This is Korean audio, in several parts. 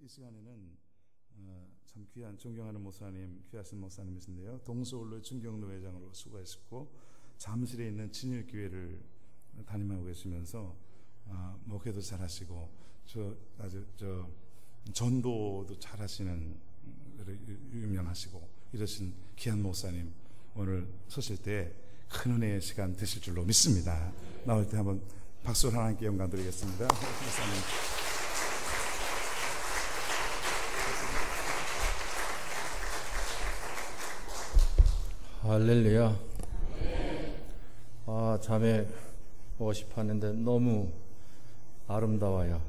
이 시간에는 참 귀한 존경하는 목사님, 귀하신 목사님이신데요. 동서울로 충경로 회장으로 수고하셨고 잠실에 있는 친일교회를 담임하고 계시면서 목회도 잘하시고 아주 전도도 잘하시는 유명하시고 이러신 귀한 목사님 오늘 서실 때 큰 은혜의 시간 되실 줄로 믿습니다. 나올 때 한번 박수를 하나님께 영광 드리겠습니다. 목사님. 할렐루야. 자매 옷이 파는데 너무 아름다워요.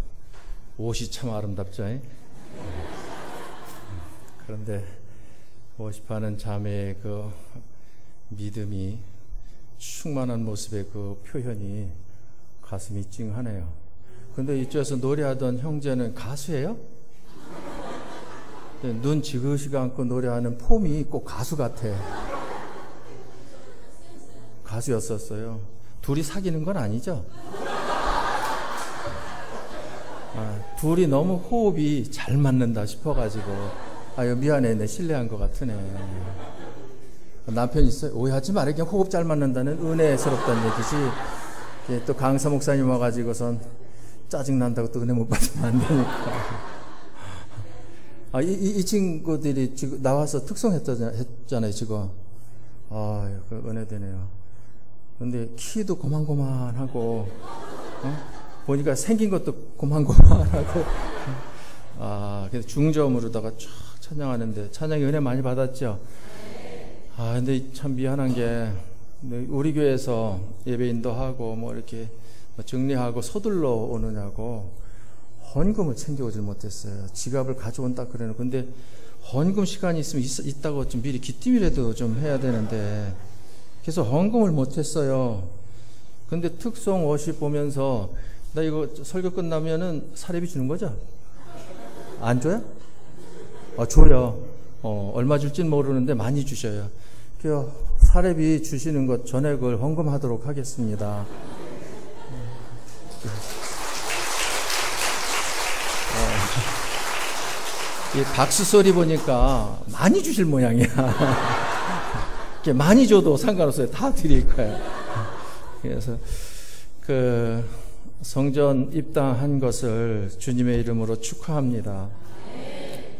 옷이 참 아름답죠. 그런데 옷이 파는 자매의 그 믿음이 충만한 모습의 그 표현이 가슴이 찡하네요. 근데 이쪽에서 노래하던 형제는 가수예요? 눈 지그시 감고 노래하는 폼이 꼭 가수 같아. 가수였었어요. 둘이 사귀는 건 아니죠? 둘이 너무 호흡이 잘 맞는다 싶어가지고 미안해, 내 실례한 것 같으네. 남편이 있어요. 오해하지 말아. 그냥 호흡 잘 맞는다는 은혜스럽다는 얘기지. 또 강사 목사님 와가지고선 짜증난다고 또 은혜 못 받으면 안 되니까. 이 친구들이 지금 나와서 특송했잖아요, 지금. 그 은혜되네요. 근데 키도 고만고만하고, 보니까 생긴 것도 고만고만하고, 그래서 중저음으로다가 쫙 찬양하는데, 찬양이 은혜 많이 받았죠? 근데 참 미안한 게, 우리 교회에서 예배인도 하고, 이렇게 정리하고 서둘러 오느냐고, 헌금을 챙겨오질 못했어요. 지갑을 가져온다 그러는. 근데 헌금 시간이 있으면 있다고 좀 미리 기tim이라도 좀 해야 되는데, 그래서 헌금을 못했어요. 근데 특송 워십 보면서 나 이거 설교 끝나면은 사례비 주는 거죠? 안 줘요? 줘요. 얼마 줄진 모르는데 많이 주셔요. 그 사례비 주시는 것 전액을 헌금하도록 하겠습니다. 이 박수 소리 보니까 많이 주실 모양이야. 많이 줘도 상관없어요. 다 드릴 거예요. 그래서 성전 입당한 것을 주님의 이름으로 축하합니다.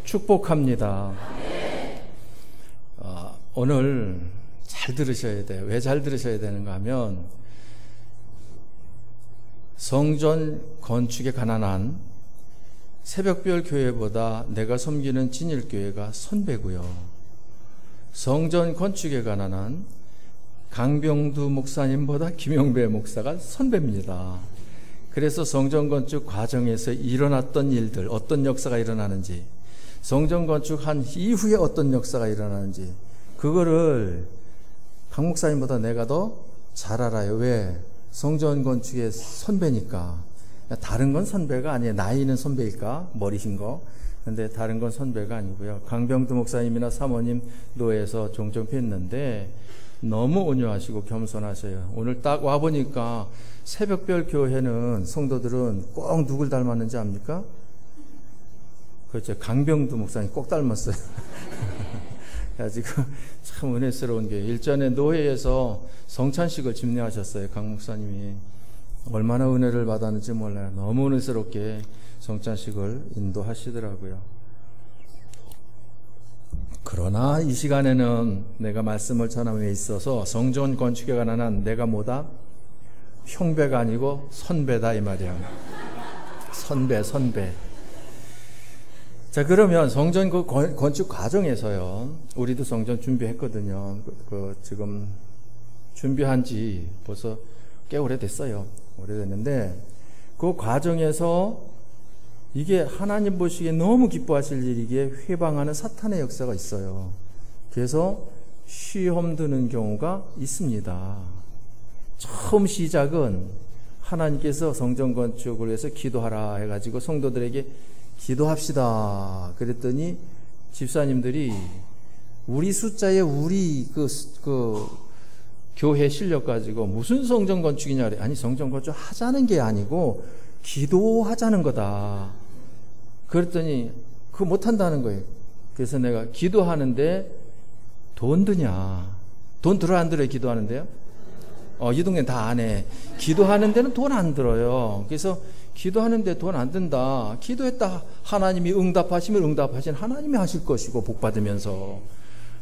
축복합니다. 오늘 잘 들으셔야 돼요. 왜 잘 들으셔야 되는가 하면 성전 건축에 가난한 새벽별 교회보다 내가 섬기는 진일교회가 선배고요. 성전 건축에 가난한 강병두 목사님보다 김영배 목사가 선배입니다. 그래서 성전 건축 과정에서 일어났던 일들, 어떤 역사가 일어나는지, 성전 건축한 이후에 어떤 역사가 일어나는지, 그거를 강 목사님보다 내가 더 잘 알아요. 왜? 성전 건축의 선배니까. 다른 건 선배가 아니에요. 나이는 선배일까? 머리 긴 거. 근데 다른 건 선배가 아니고요. 강병두 목사님이나 사모님 노예에서 종종 뵀는데 너무 온유하시고 겸손하셔요. 오늘 딱 와보니까 새벽별 교회는 성도들은 꼭 누굴 닮았는지 압니까? 그렇죠. 강병두 목사님 꼭 닮았어요. 지금 참 은혜스러운 게 일전에 노회에서 성찬식을 집례하셨어요. 강 목사님이. 얼마나 은혜를 받았는지 몰라요. 너무 은혜스럽게 성찬식을 인도하시더라고요. 그러나 이 시간에는 내가 말씀을 전함에 있어서 성전 건축에 관한 내가 뭐다? 형배가 아니고 선배다 이 말이야. 선배. 자, 그러면 성전 건축 과정에서요. 우리도 성전 준비했거든요. 지금 준비한 지 벌써 꽤 오래됐어요. 오래됐는데 그 과정에서 이게 하나님 보시기에 너무 기뻐하실 일이기에 회방하는 사탄의 역사가 있어요. 그래서 시험 드는 경우가 있습니다. 처음 시작은 하나님께서 성전 건축을 위해서 기도하라 해가지고 성도들에게 기도합시다 그랬더니 집사님들이 우리 숫자에 우리 교회 실력 가지고 무슨 성전 건축이냐 그래. 아니 성전 건축 하자는 게 아니고 기도하자는 거다. 그랬더니 그거 못한다는 거예요. 그래서 내가 기도하는데 돈 드냐? 돈 들어 안 들어요? 기도하는데요? 이 동네는 다 안 해. 기도하는 데는 돈 안 들어요. 그래서 기도하는데 돈 안 든다. 기도했다 하나님이 응답하시면 응답하신 하나님이 하실 것이고 복 받으면서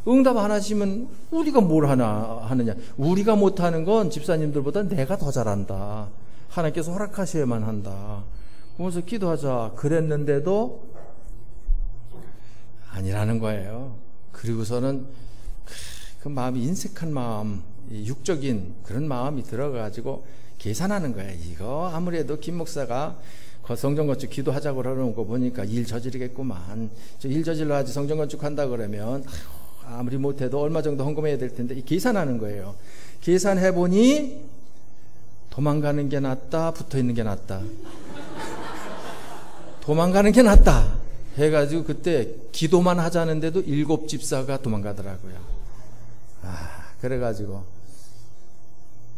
응답 안 하시면 우리가 뭘 하느냐. 우리가 못하는 건 집사님들보다 내가 더 잘한다. 하나님께서 허락하셔야만 한다. 그래서 기도하자 그랬는데도 아니라는 거예요. 그리고서는 그 마음이 인색한 마음, 육적인 그런 마음이 들어가지고 계산하는 거예요. 이거 아무래도 김 목사가 성전건축 기도하자고 그러는 거 보니까 일 저지르겠구만. 저 일 저질러야지 성전건축 한다 그러면 아무리 못해도 얼마 정도 헌금해야 될 텐데 계산하는 거예요. 계산해보니 도망가는 게 낫다, 붙어있는 게 낫다. 도망가는 게 낫다 해가지고 그때 기도만 하자는데도 7집사가 도망가더라고요. 그래가지고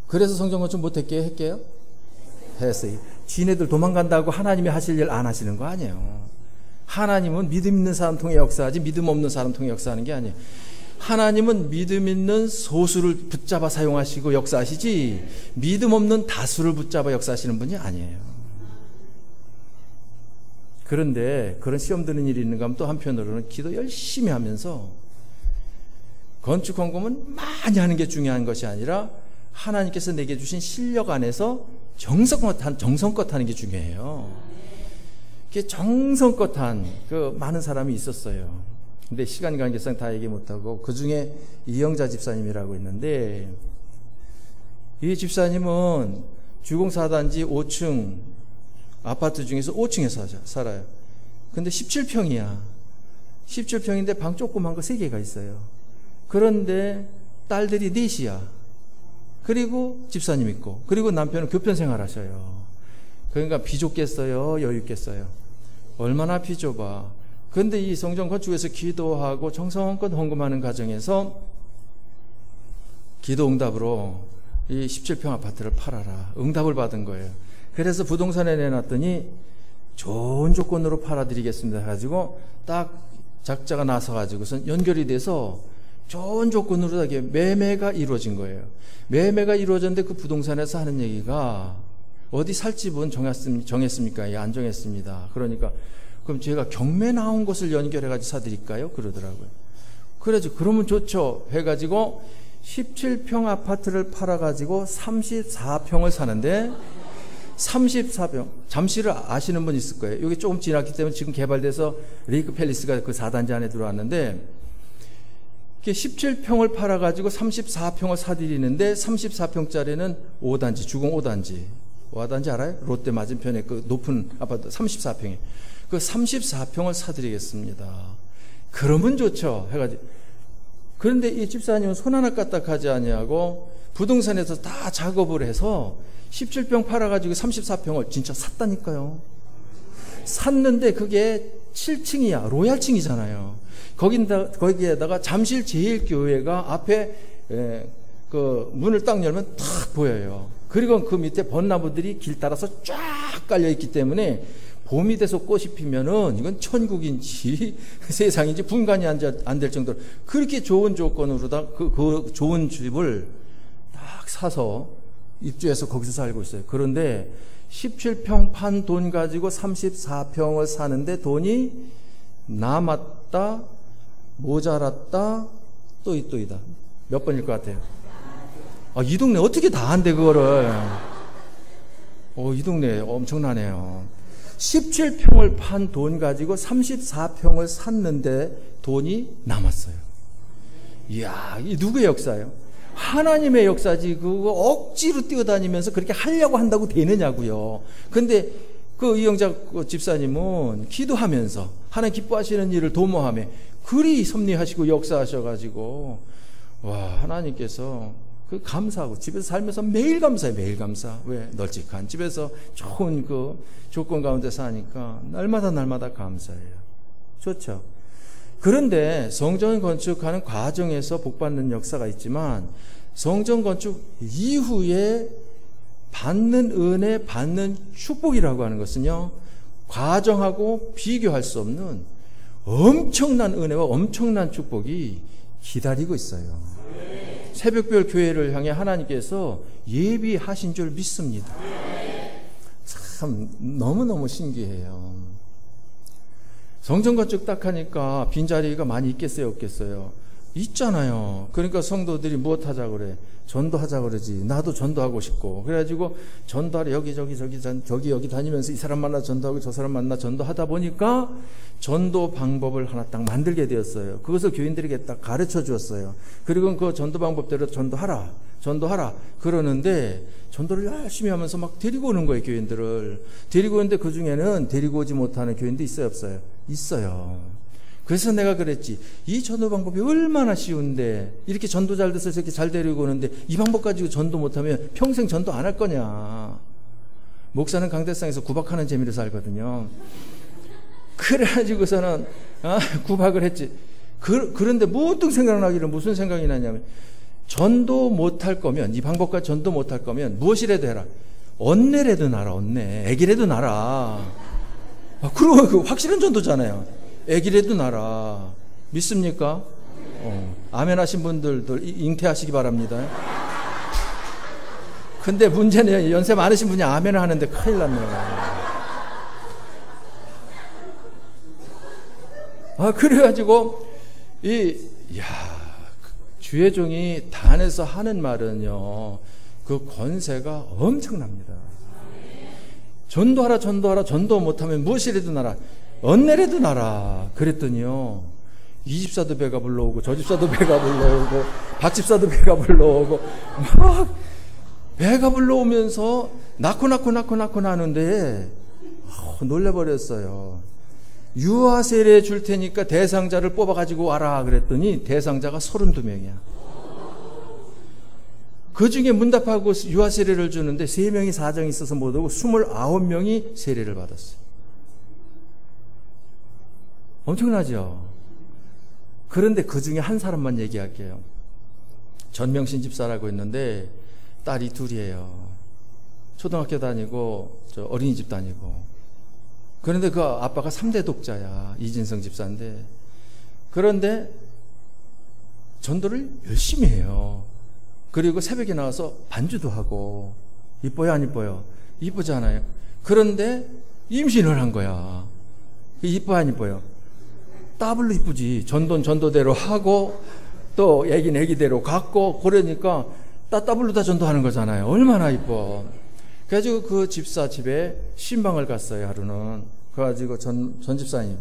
그래서 성전건축 못했게요? 했게요? 했어요. 지네들 도망간다고 하나님이 하실 일 안 하시는 거 아니에요. 하나님은 믿음 있는 사람 통해 역사하지 믿음 없는 사람 통해 역사하는 게 아니에요. 하나님은 믿음 있는 소수를 붙잡아 사용하시고 역사하시지 믿음 없는 다수를 붙잡아 역사하시는 분이 아니에요. 그런데 그런 시험 드는 일이 있는가 하면 또 한편으로는 기도 열심히 하면서 건축 헌금은 많이 하는 게 중요한 것이 아니라 하나님께서 내게 주신 실력 안에서 정성껏 하는 게 중요해요. 그게 정성껏 한 그 많은 사람이 있었어요. 근데 시간 관계상 다 얘기 못하고 그 중에 이영자 집사님이라고 있는데 이 집사님은 주공 4단지 5층 아파트 중에서 5층에 살아요. 근데 17평이야. 17평인데 방 조그만 거 3개가 있어요. 그런데 딸들이 4이야. 그리고 집사님 있고 그리고 남편은 교편 생활하셔요. 그러니까 비좁겠어요? 여유 있겠어요? 얼마나 비좁아. 그런데 이 성전 건축에서 기도하고 정성껏 헌금하는 과정에서 기도 응답으로 이 17평 아파트를 팔아라. 응답을 받은 거예요. 그래서 부동산에 내놨더니 좋은 조건으로 팔아드리겠습니다 해가지고 딱 작자가 나서가지고선 연결이 돼서 좋은 조건으로 매매가 이루어진 거예요. 매매가 이루어졌는데 그 부동산에서 하는 얘기가 어디 살 집은 정했습니까? 예, 안 정했습니다. 그러니까 그럼 제가 경매 나온 곳을 연결해가지고 사드릴까요? 그러더라고요. 그래서 그러면 좋죠 해가지고 17평 아파트를 팔아가지고 34평을 사는데 34평 잠실을 아시는 분 있을 거예요. 여기 조금 지났기 때문에 지금 개발돼서 레이크 팰리스가 그 4단지 안에 들어왔는데 17평을 팔아가지고 34평을 사들이는데 34평짜리는 5단지 주공 5단지 5단지 알아요? 롯데 맞은편에 그 높은 아파트 34평에 그 34평을 사드리겠습니다. 그러면 좋죠 해가지고 그런데 이 집사님은 손 하나 까딱하지 아니하고 부동산에서 다 작업을 해서 17평 팔아가지고 34평을 진짜 샀다니까요. 샀는데 그게 7층이야. 로얄층이잖아요. 거기에다가 잠실 제일교회가 앞에 그 문을 딱 열면 탁 보여요. 그리고 그 밑에 벚나무들이 길 따라서 쫙 깔려있기 때문에 봄이 돼서 꽃이 피면은 이건 천국인지 세상인지 분간이 안 될 정도로 그렇게 좋은 조건으로다 그 좋은 집을 딱 사서 입주해서 거기서 살고 있어요. 그런데 17평 판 돈 가지고 34평을 사는데 돈이 남았다, 모자랐다, 또이다. 몇 번일 것 같아요? 이 동네 어떻게 다 한대 그거를. 이 동네 엄청나네요. 17평을 판 돈 가지고 34평을 샀는데 돈이 남았어요. 이야, 이 누구의 역사예요? 하나님의 역사지. 그거 억지로 뛰어다니면서 그렇게 하려고 한다고 되느냐고요. 근데 그 이영자 집사님은 기도하면서 하나님 기뻐하시는 일을 도모하며 그리 섭리하시고 역사하셔가지고 와 하나님께서 그 감사하고 집에서 살면서 매일 감사해요. 매일 감사. 왜? 널찍한 집에서 좋은 그 조건 가운데 사니까 날마다 감사해요. 좋죠. 그런데 성전 건축하는 과정에서 복받는 역사가 있지만 성전 건축 이후에 받는 은혜, 받는 축복이라고 하는 것은요 과정하고 비교할 수 없는 엄청난 은혜와 엄청난 축복이 기다리고 있어요. 새벽별 교회를 향해 하나님께서 예비하신 줄 믿습니다. 참 너무너무 신기해요. 성전 건축 딱 하니까 빈자리가 많이 있겠어요, 없겠어요? 있잖아요. 그러니까 성도들이 무엇 하자 그래? 전도하자 그러지. 나도 전도하고 싶고. 그래가지고 전도하러 여기 다니면서 이 사람 만나 전도하고 저 사람 만나 전도하다 보니까 전도 방법을 하나 딱 만들게 되었어요. 그것을 교인들에게 딱 가르쳐 주었어요. 그리고 그 전도 방법대로 전도하라. 그러는데 전도를 열심히 하면서 막 데리고 오는 거예요, 교인들을. 데리고 오는데 그 중에는 데리고 오지 못하는 교인도 있어요, 없어요? 있어요. 그래서 내가 그랬지, 이 전도 방법이 얼마나 쉬운데, 이렇게 전도 잘 돼서 이렇게 잘 데리고 오는데 이 방법 가지고 전도 못하면 평생 전도 안 할 거냐. 목사는 강대상에서 구박하는 재미로 살거든요. 그래가지고서는 구박을 했지. 그런데 문득 생각나기를 무슨 생각이 나냐면, 전도 못할 거면, 이 방법과 전도 못할 거면 무엇이라도 해라. 언내라도 나라. 애기라도 나라. 그리고 그 확실한 전도잖아요. 애기라도 나라. 믿습니까? 아멘 하신 분들도 잉태하시기 바랍니다. 근데 문제는 연세 많으신 분이 아멘을 하는데 큰일 났네요. 그래가지고 주의 종이 단에서 하는 말은요, 그 권세가 엄청납니다. 전도하라. 전도 못하면 무엇이라도 나라. 언내라도 나라. 그랬더니요, 이 집사도 배가 불러오고 저 집사도 배가 불러오고 박 집사도 배가 불러오고 막 배가 불러오면서 낳고 나는데 놀래버렸어요. 유아 세례 줄 테니까 대상자를 뽑아가지고 와라 그랬더니 대상자가 32명이야. 그 중에 문답하고 유아 세례를 주는데 3명이 사정이 있어서 못 오고 29명이 세례를 받았어요. 엄청나죠? 그런데 그 중에 한 사람만 얘기할게요. 전명신 집사라고 있는데 딸이 둘이에요. 초등학교 다니고 어린이집 다니고. 그런데 그 아빠가 3대 독자야. 이진성 집사인데. 그런데 전도를 열심히 해요. 그리고 새벽에 나와서 반주도 하고. 이뻐요, 안 이뻐요? 이쁘잖아요. 그런데 임신을 한 거야. 이뻐요, 안 이뻐요? 더블로 이쁘지. 전도는 전도대로 하고 또 애기는 애기대로 갖고 그러니까 더블로 다 전도하는 거잖아요. 얼마나 이뻐. 그래가지고 그 집사 집에 신방을 갔어요, 하루는. 그래가지고 전 집사님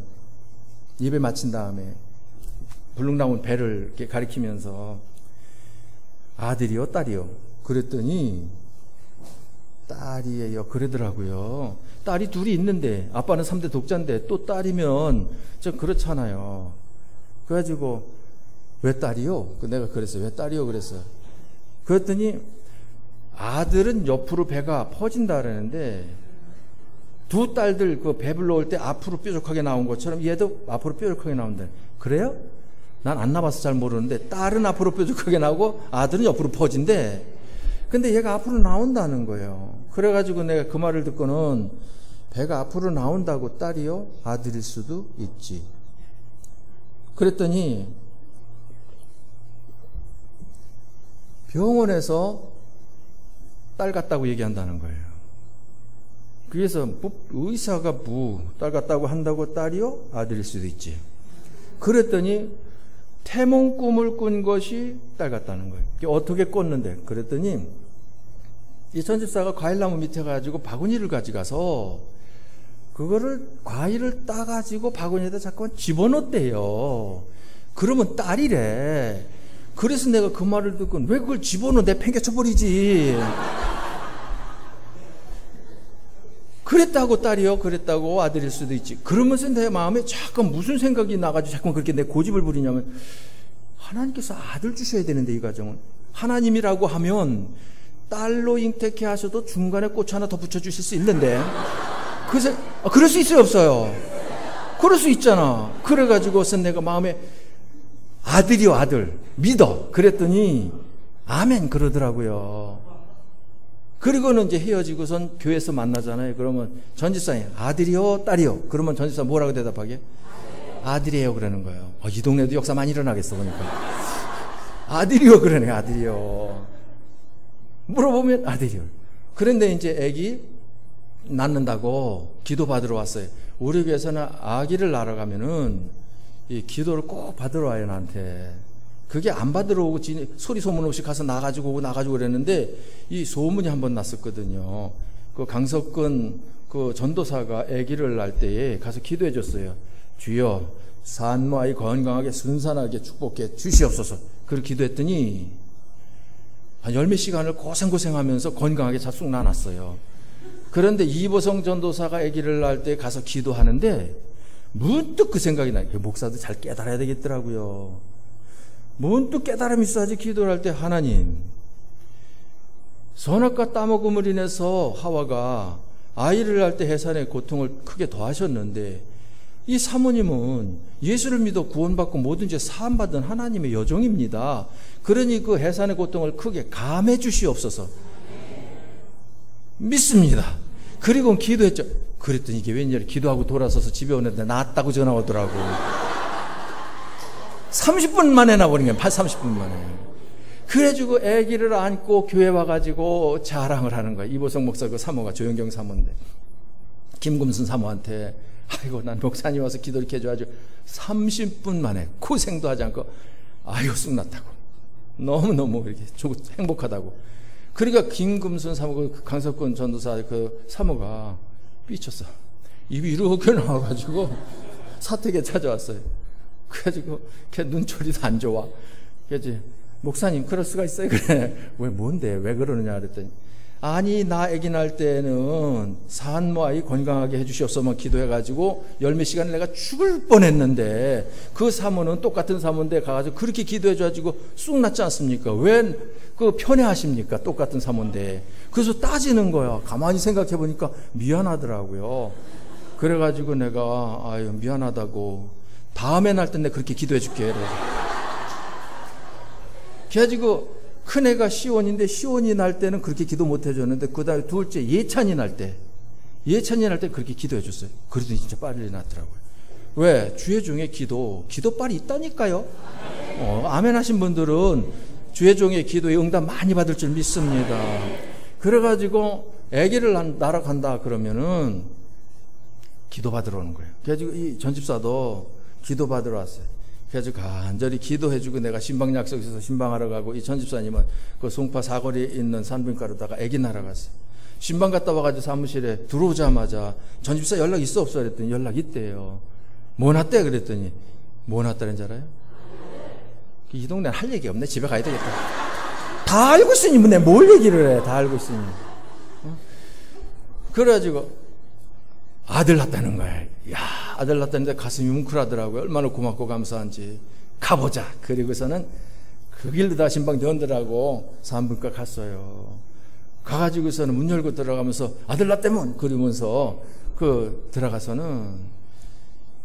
예배 마친 다음에 불룩나온 배를 이렇게 가리키면서 아들이요, 딸이요? 그랬더니 딸이에요. 그러더라고요. 딸이 둘이 있는데 아빠는 3대 독자인데 또 딸이면 좀 그렇잖아요. 그래가지고 왜 딸이요? 내가 그랬어요. 왜 딸이요? 그랬어요. 그랬더니 아들은 옆으로 배가 퍼진다 그러는데 두 딸들 그 배 불러올 때 앞으로 뾰족하게 나온 것처럼 얘도 앞으로 뾰족하게 나온다. 그래요? 난 안 나와서 잘 모르는데 딸은 앞으로 뾰족하게 나오고 아들은 옆으로 퍼진대. 근데 얘가 앞으로 나온다는 거예요. 그래가지고 내가 그 말을 듣고는 배가 앞으로 나온다고 딸이요? 아들일 수도 있지. 그랬더니 병원에서 딸 같다고 얘기한다는 거예요. 그래서 의사가 딸 같다고 한다고 딸이요? 아들일 수도 있지. 그랬더니 태몽 꿈을 꾼 것이 딸 같다는 거예요. 어떻게 꿨는데? 그랬더니 이 전집사가 과일나무 밑에 가지고 바구니를 가져가서 그거를 과일을 따가지고 바구니에다 자꾸 집어넣었대요. 그러면 딸이래. 그래서 내가 그 말을 듣고 왜 그걸 집어넣어? 내 팽개쳐버리지. 그랬다고 딸이요? 그랬다고 아들일 수도 있지. 그러면서 내 마음에 잠깐 무슨 생각이 나가지고 자꾸 그렇게 내 고집을 부리냐면, 하나님께서 아들 주셔야 되는데 이 가정은 하나님이라고 하면 딸로 잉태케 하셔도 중간에 꽃 하나 더 붙여주실 수 있는데 그래서 그럴 수 있어요, 없어요? 그럴 수 있잖아. 그래가지고서 내가 마음에 아들이요, 아들 믿어. 그랬더니 아멘 그러더라고요. 그리고는 이제 헤어지고선 교회에서 만나잖아요. 그러면 전집사님 아들이요, 딸이요? 그러면 전집사 뭐라고 대답하게? 아들이에요. 그러는 거예요. 이 동네도 역사 많이 일어나겠어, 보니까. 아들이요. 그러네, 아들이요. 물어보면 아들이요. 그런데 이제 애기 낳는다고 기도 받으러 왔어요. 우리 교회에서는 아기를 낳으러 가면은 이 기도를 꼭 받으러 와요, 나한테. 그게 안 받으러 오고 소리 소문 없이 가서 나가지고 오고 나가지고 그랬는데 이 소문이 한번 났었거든요. 그 강석근 그 전도사가 아기를 낳을 때에 가서 기도해 줬어요. 주여 산모 아이 건강하게 순산하게 축복해 주시옵소서. 그렇게 기도했더니 한 열몇 시간을 고생하면서 건강하게 쑥 나눴어요. 그런데 이보성 전도사가 아기를 낳을 때 가서 기도하는데 문득 그 생각이 나요. 목사도 잘 깨달아야 되겠더라고요. 문득 깨달음이 있어야지 기도를 할 때 하나님 선악과 따먹음을 인해서 하와가 아이를 낳을 때 해산의 고통을 크게 더하셨는데 이 사모님은 예수를 믿어 구원받고 모든 죄 사함받은 하나님의 여종입니다. 그러니 그 해산의 고통을 크게 감해 주시옵소서. 믿습니다. 그리고 기도했죠. 그랬더니 이게 웬일이야. 기도하고 돌아서서 집에 오는데 낫다고 전화 오더라고. 30분 만에 나버린 거야. 30분 만에. 그래가지고 아기를 안고 교회 와가지고 자랑을 하는 거야. 이보성 목사 그 사모가 조영경 사모인데 김금순 사모한테 아이고 난 목사님 와서 기도 이렇게 해줘가지고 30분 만에 고생도 하지 않고 아이고 쑥 났다고. 너무너무 이렇게 행복하다고. 그러니까 김금순 사모 그 강석근 전도사 그 사모가 삐쳤어. 입이 이렇게 나와가지고 사택에 찾아왔어요. 그래가지고 걔 눈초리도 안 좋아. 그래서 목사님 그럴 수가 있어요. 그래. 왜 뭔데 왜 그러느냐 그랬더니 아니 나 아기 낳을 때는 산모 아이 건강하게 해주시옵소서만 기도해가지고 열몇 시간을 내가 죽을 뻔했는데 그 사모는 똑같은 사모인데 가가지고 그렇게 기도해줘가지고 쑥 났지 않습니까? 왜 그 편애하십니까? 똑같은 사모인데. 그래서 따지는 거야. 가만히 생각해보니까 미안하더라고요. 그래가지고 내가 아유 미안하다고 다음에 날 때 내가 그렇게 기도해줄게. 그래가지고 큰애가 시온인데 시온이 날 때는 그렇게 기도 못 해줬는데 그 다음에 둘째 예찬이 날 때 그렇게 기도해 줬어요. 그래도 진짜 빨리 났더라고요. 왜? 주의 종의 기도빨이 있다니까요. 아멘 하신 분들은 주의 종의 기도에 응답 많이 받을 줄 믿습니다. 그래가지고 아기를 낳으러 간다 그러면은 기도 받으러 오는 거예요. 그래가지고 이 전집사도 기도 받으러 왔어요. 그래가지고 간절히 기도해주고 내가 신방 약속에서 신방하러 가고 이 전집사님은 그 송파 사거리에 있는 산부인과로다가 아기 낳으러 갔어요. 신방 갔다 와가지고 사무실에 들어오자마자 전집사 연락 있어 없어 그랬더니 연락 있대요. 뭐 났대 그랬더니 뭐 났다는 줄 알아요? 이 동네는 할 얘기 없네. 집에 가야 되겠다. 다 알고 있으니 뭐 내가 뭘 얘기를 해. 다 알고 있으니. 그래가지고 아들 낳았다는 거야. 야, 아들 낳았다는데 가슴이 뭉클하더라고요. 얼마나 고맙고 감사한지. 가보자. 그리고서는 그 길로 다 신방 대원들하고 산부인과 갔어요. 가가지고서는 문 열고 들어가면서 아들 낳았다면 그러면서 그 들어가서는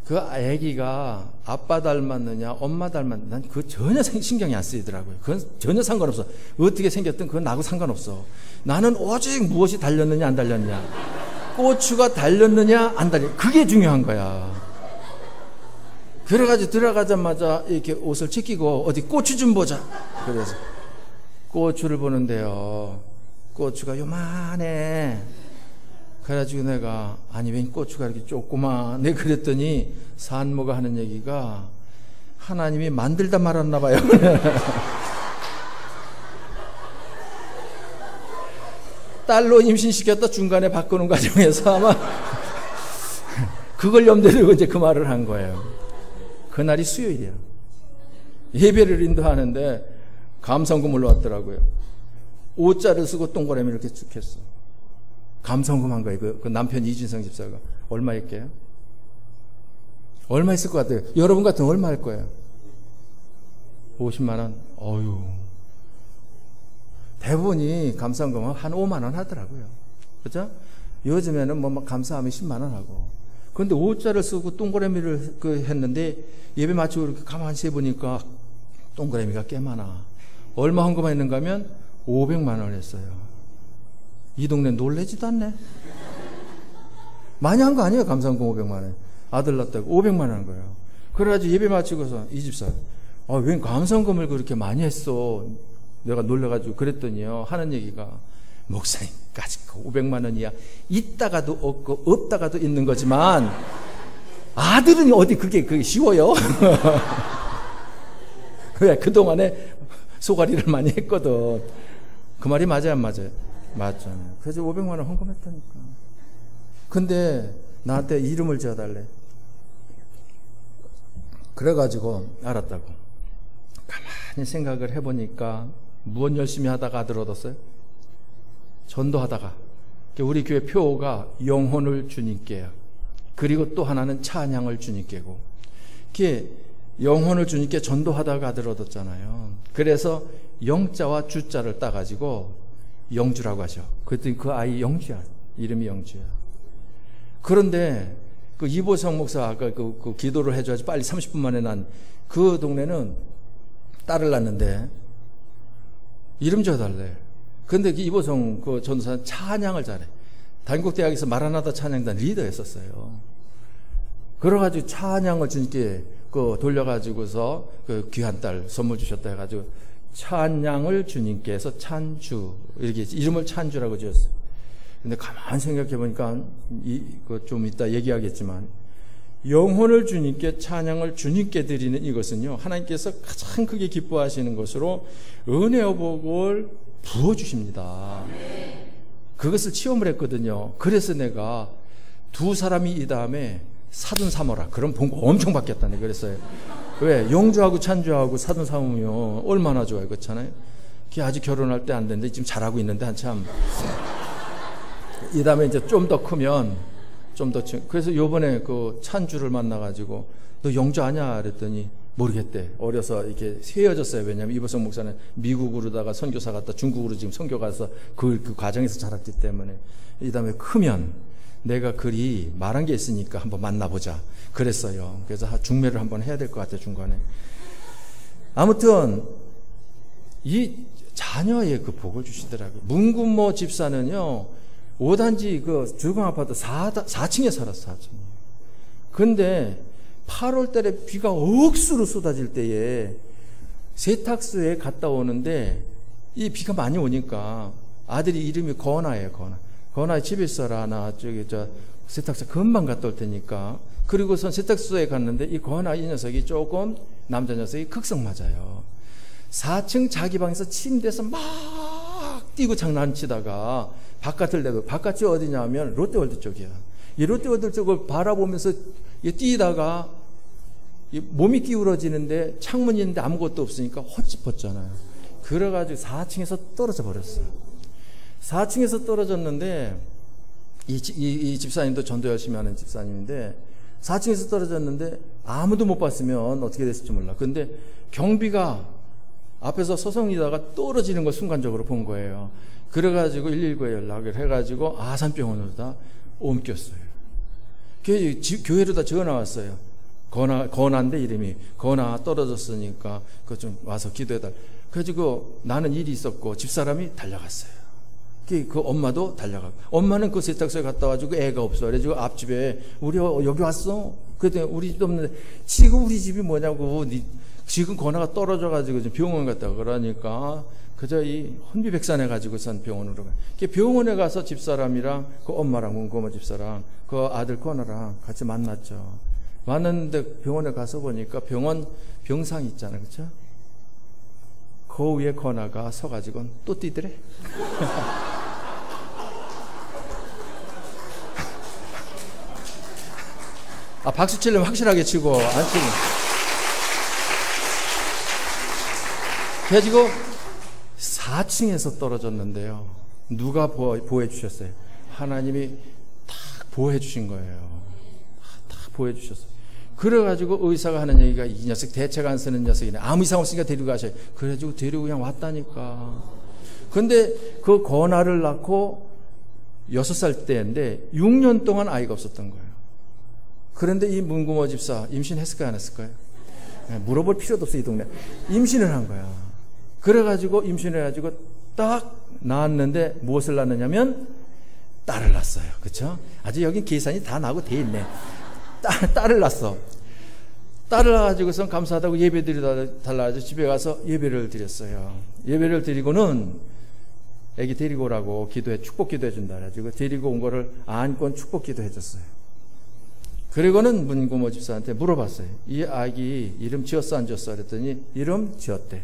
그 아기가 아빠 닮았느냐 엄마 닮았느냐 난 그거 전혀 신경이 안 쓰이더라고요. 그건 전혀 상관없어. 어떻게 생겼든 그건 나하고 상관없어. 나는 오직 무엇이 달렸느냐 안 달렸느냐, 고추가 달렸느냐 안 달렸느냐, 그게 중요한 거야. 그래가지고 들어가자마자 이렇게 옷을 제끼고 어디 고추 좀 보자. 그래서 고추를 보는데요, 고추가 요만해. 그래가지고 내가 아니 웬 고추가 이렇게 조그만. 내가 그랬더니 산모가 하는 얘기가 하나님이 만들다 말았나 봐요. 딸로 임신시켰다 중간에 바꾸는 과정에서 아마 그걸 염두에 두고 이제 그 말을 한 거예요. 그날이 수요일이야. 예배를 인도하는데 감성금 올라왔더라고요. 오자를 쓰고 동그라미 이렇게 쭉 했어. 감성금한 거예요. 그 남편 이준성 집사가. 얼마 했게요? 얼마 했을 것 같아요? 여러분 같으면 얼마 할 거예요? 50만 원? 어휴. 대부분이 감성금은 한 5만 원 하더라고요. 그죠? 요즘에는 뭐 감사하면 10만 원 하고. 그런데 5자를 쓰고 동그라미를 했는데 예배 마치고 이렇게 가만히 세보니까 동그라미가 꽤 많아. 얼마 헌금했는가 하면 500만 원 했어요. 이 동네 놀래지도 않네. 많이 한 거 아니에요. 감사헌금 500만 원. 아들 낳았다고 500만 원 한 거예요. 그래가지고 예배 마치고서 이 집사, 웬 감성금을 그렇게 많이 했어? 내가 놀래가지고 그랬더니요, 하는 얘기가, 목사님까지 500만 원이야. 있다가도 없고 없다가도 있는 거지만 아들은 어디 그게 쉬워요? 왜 그동안에 소가리를 많이 했거든. 그 말이 맞아요, 안 맞아요? 맞잖아요. 그래서 500만 원 헌금했다니까. 근데 나한테 이름을 지어달래. 그래가지고 알았다고. 가만히 생각을 해보니까 무엇 열심히 하다가 아들 얻었어요? 전도하다가. 우리 교회 표어가 영혼을 주님께요. 그리고 또 하나는 찬양을 주님께고. 그게 영혼을 주님께 전도하다가 아들 얻었잖아요. 그래서 영자와 주자를 따가지고 영주라고 하죠. 그랬더니 그 아이 영주야. 이름이 영주야. 그런데 그 이보성 목사 아까 그 기도를 해줘야지 빨리 30분 만에 난 그 동네는 딸을 낳는데 이름 지어달래. 근데 그 이보성 그 전도사는 찬양을 잘해. 단국대학에서 마라나다 찬양단 리더였었어요. 그래가지고 찬양을 주님께 돌려가지고서 그 귀한 딸 선물 주셨다 해가지고 찬양을 주님께서 찬주, 이렇게 이름을 찬주라고 지었어요. 근데 가만 생각해 보니까 좀 이따 얘기하겠지만 영혼을 주님께 찬양을 주님께 드리는 이것은요, 하나님께서 가장 크게 기뻐하시는 것으로 은혜의 복을 부어주십니다. 그것을 체험을 했거든요. 그래서 내가 두 사람이 이 다음에 사돈 삼어라. 그럼 본거 엄청 받겠다네. 그랬어요. 왜? 영주하고 찬주하고 사돈 삼으면 얼마나 좋아요. 그렇잖아요. 걔 아직 결혼할 때 안 됐는데 지금 잘하고 있는데 한참. 이 다음에 이제 좀 더 크면 그래서 요번에 그 찬주를 만나가지고 너 영주 아냐? 그랬더니 모르겠대. 어려서 이렇게 헤어졌어요. 왜냐하면 이보성 목사는 미국으로다가 선교사 갔다 중국으로 지금 선교 가서 그 과정에서 자랐기 때문에. 이 다음에 크면 내가 그리 말한 게 있으니까 한번 만나보자. 그랬어요. 그래서 중매를 한번 해야 될 것 같아요. 중간에. 아무튼 이 자녀의 그 복을 주시더라고요. 문군모 집사는요, 5단지 그 주거아파트 4층에 살았어. 4층. 근데 8월 달에 비가 억수로 쏟아질 때에 세탁소에 갔다 오는데 이 비가 많이 오니까 아들이 이름이 건아예요. 건아 집에 있어라. 나 세탁소 금방 갔다 올 테니까. 그리고선 세탁소에 갔는데 이 건아 이 녀석이 조금 남자 녀석이 극성 맞아요. 4층 자기 방에서 침대에서 막 뛰고 장난치다가 바깥을 내고, 바깥이 어디냐면 롯데월드 쪽이야. 이 롯데월드 쪽을 바라보면서 뛰다가 몸이 기울어지는데 창문이 있는데 아무것도 없으니까 헛짚었잖아요. 그래가지고 4층에서 떨어져 버렸어요. 4층에서 떨어졌는데 이 집사님도 전도 열심히 하는 집사님인데 4층에서 떨어졌는데 아무도 못 봤으면 어떻게 됐을지 몰라. 근데 경비가 앞에서 서성이다가 떨어지는 걸 순간적으로 본 거예요. 그래가지고 119에 연락을 해가지고 아산병원으로 다 옮겼어요. 교회로 다 전화 왔어요. 건아인데 이름이 건아 떨어졌으니까 그거 좀 와서 기도해달라. 그래가지고 나는 일이 있었고 집사람이 달려갔어요. 그 엄마도 달려가고, 엄마는 그 세탁소에 갔다 와가지고 애가 없어. 그래가지고 앞집에 우리 여기 왔어. 그랬더니 우리 집도 없는데 지금 우리 집이 뭐냐고. 지금 건아가 떨어져가지고 병원 갔다. 그러니까 그저 이 혼비백산해 가지고선 병원으로 가. 병원에 가서 집사람이랑 그 엄마랑 문고모 집사랑 그 아들 건아랑 같이 만났죠. 만났는데 병원에 가서 보니까 병상 있잖아요, 그렇죠? 그 위에 건아가 서가지고 또 뛰더래. 박수 치려면 확실하게 치고 안 치면. 그래가지고 4층에서 떨어졌는데요. 누가 보호해 주셨어요? 하나님이 딱 보호해 주신 거예요. 딱 보호해 주셨어요. 그래가지고 의사가 하는 얘기가 이 녀석 대책 안 쓰는 녀석이네. 아무 이상 없으니까 데리고 가셔요. 그래가지고 데리고 그냥 왔다니까. 근데 그 건아를 낳고 6살 때인데 6년 동안 아이가 없었던 거예요. 그런데 이 문구모 집사 임신했을까요? 안 했을까요? 물어볼 필요도 없어. 이 동네. 임신을 한 거야. 그래가지고 임신해가지고 딱 낳았는데 무엇을 낳느냐면 딸을 낳았어요. 그쵸? 아주 여긴 계산이 다 나고 돼 있네. 딸을 낳았어. 따라가지고선 감사하다고 예배 드리달라 해서 집에 가서 예배를 드렸어요. 예배를 드리고는 애기 데리고 오라고 축복 기도해 준다 해가지고 데리고 온 거를 안고 축복 기도해 줬어요. 그리고는 문고모 집사한테 물어봤어요. 이 아기 이름 지었어 안 지었어? 그랬더니 이름 지었대.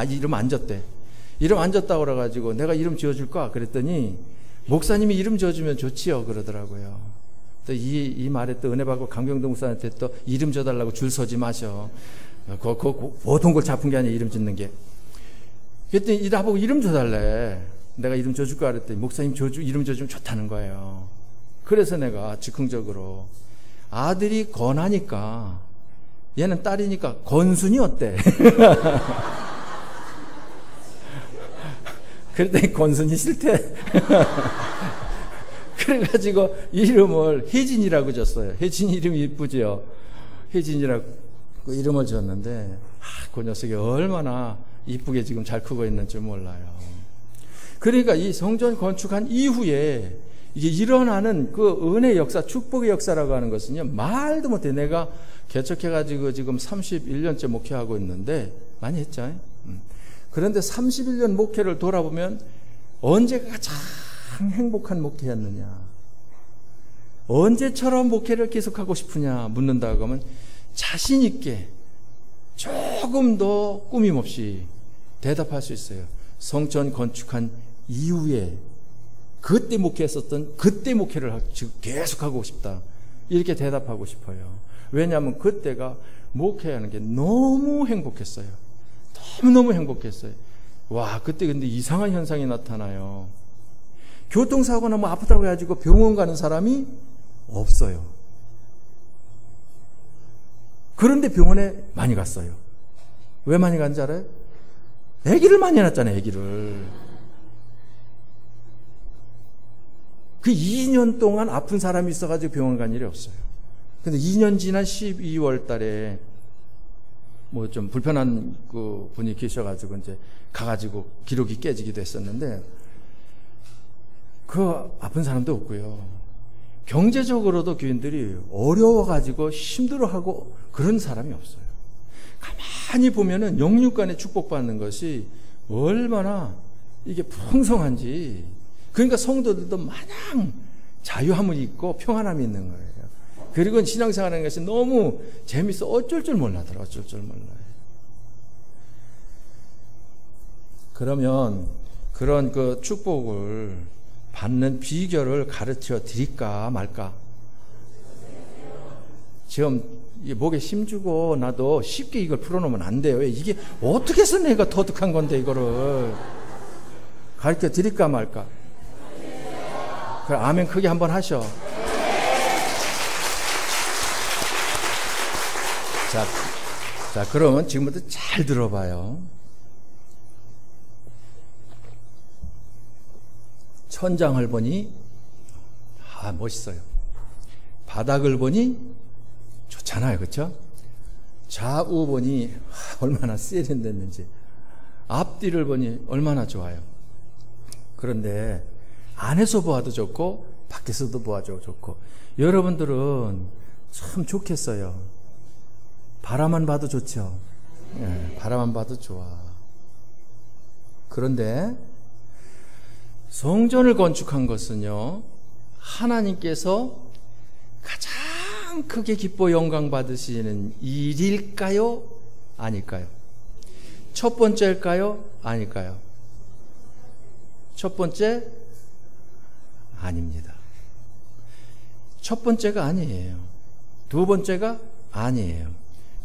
이름 안 지었대. 이름 안 지었다고 그래가지고 내가 이름 지어줄까? 그랬더니 목사님이 이름 지어주면 좋지요 그러더라고요. 또 이 말에 또 은혜 받고 강병동 목사한테 또 이름 지어달라고 줄 서지 마셔. 보통 걸 잡은 게 아니야 이름 짓는 게. 그랬더니 나보고 이름 줘달래. 내가 이름 지어줄까? 그랬더니 목사님 이름 지어주면 좋다는 거예요. 그래서 내가 즉흥적으로 아들이 건하니까 얘는 딸이니까 건순이 어때? 그랬더니 건순이 싫대. 그래가지고 이름을 혜진이라고 줬어요. 혜진 이름이 이쁘죠. 혜진이라고 이름을 줬는데 그 녀석이 얼마나 이쁘게 지금 잘 크고 있는지 몰라요. 그러니까 이 성전 건축한 이후에 이게 일어나는 그 은혜 역사, 축복의 역사라고 하는 것은요, 말도 못해. 내가 개척해가지고 지금 31년째 목회하고 있는데, 많이 했죠? 그런데 31년 목회를 돌아보면, 언제가 가장 행복한 목회였느냐? 언제처럼 목회를 계속하고 싶으냐? 묻는다고 하면, 자신있게, 조금 더 꾸밈없이 대답할 수 있어요. 성전 건축한 이후에, 그때 목회했었던 그때 목회를 지금 계속하고 싶다. 이렇게 대답하고 싶어요. 왜냐하면 그때가 목회하는 게 너무 행복했어요. 너무너무 행복했어요. 와, 그때 근데 이상한 현상이 나타나요. 교통사고나 뭐 아프다고 해가지고 병원 가는 사람이 없어요. 그런데 병원에 많이 갔어요. 왜 많이 간지 알아요? 아기를 많이 낳았잖아요, 아기를. 그 2년 동안 아픈 사람이 있어가지고 병원 간 일이 없어요. 근데 2년 지난 12월 달에 뭐 좀 불편한 그 분이 계셔가지고 이제 가가지고 기록이 깨지기도 했었는데 그 아픈 사람도 없고요. 경제적으로도 교인들이 어려워가지고 힘들어하고 그런 사람이 없어요. 가만히 보면은 영육간에 축복받는 것이 얼마나 이게 풍성한지. 그러니까 성도들도 마냥 자유함을 있고 평안함이 있는 거예요. 그리고 신앙생활하는 것이 너무 재밌어. 어쩔 줄 몰라더라. 어쩔 줄 몰라요. 그러면 그런 그 축복을 받는 비결을 가르쳐 드릴까 말까? 지금 목에 힘주고 나도 쉽게 이걸 풀어놓으면 안 돼요. 이게 어떻게 해서 내가 터득한 건데 이거를 가르쳐 드릴까 말까? 그래, 아멘 크게 한번 하셔. 자, 그러면 지금부터 잘 들어봐요. 천장을 보니, 멋있어요. 바닥을 보니, 좋잖아요. 그쵸? 좌우 보니, 얼마나 세련됐는지. 앞뒤를 보니, 얼마나 좋아요. 그런데, 안에서 보아도 좋고 밖에서도 보아도 좋고 여러분들은 참 좋겠어요. 바라만 봐도 좋죠. 예, 바라만 봐도 좋아. 그런데 성전을 건축한 것은요, 하나님께서 가장 크게 기뻐 영광 받으시는 일일까요? 아닐까요? 첫 번째일까요? 아닐까요? 첫 번째? 아닙니다. 첫 번째가 아니에요. 두 번째가 아니에요.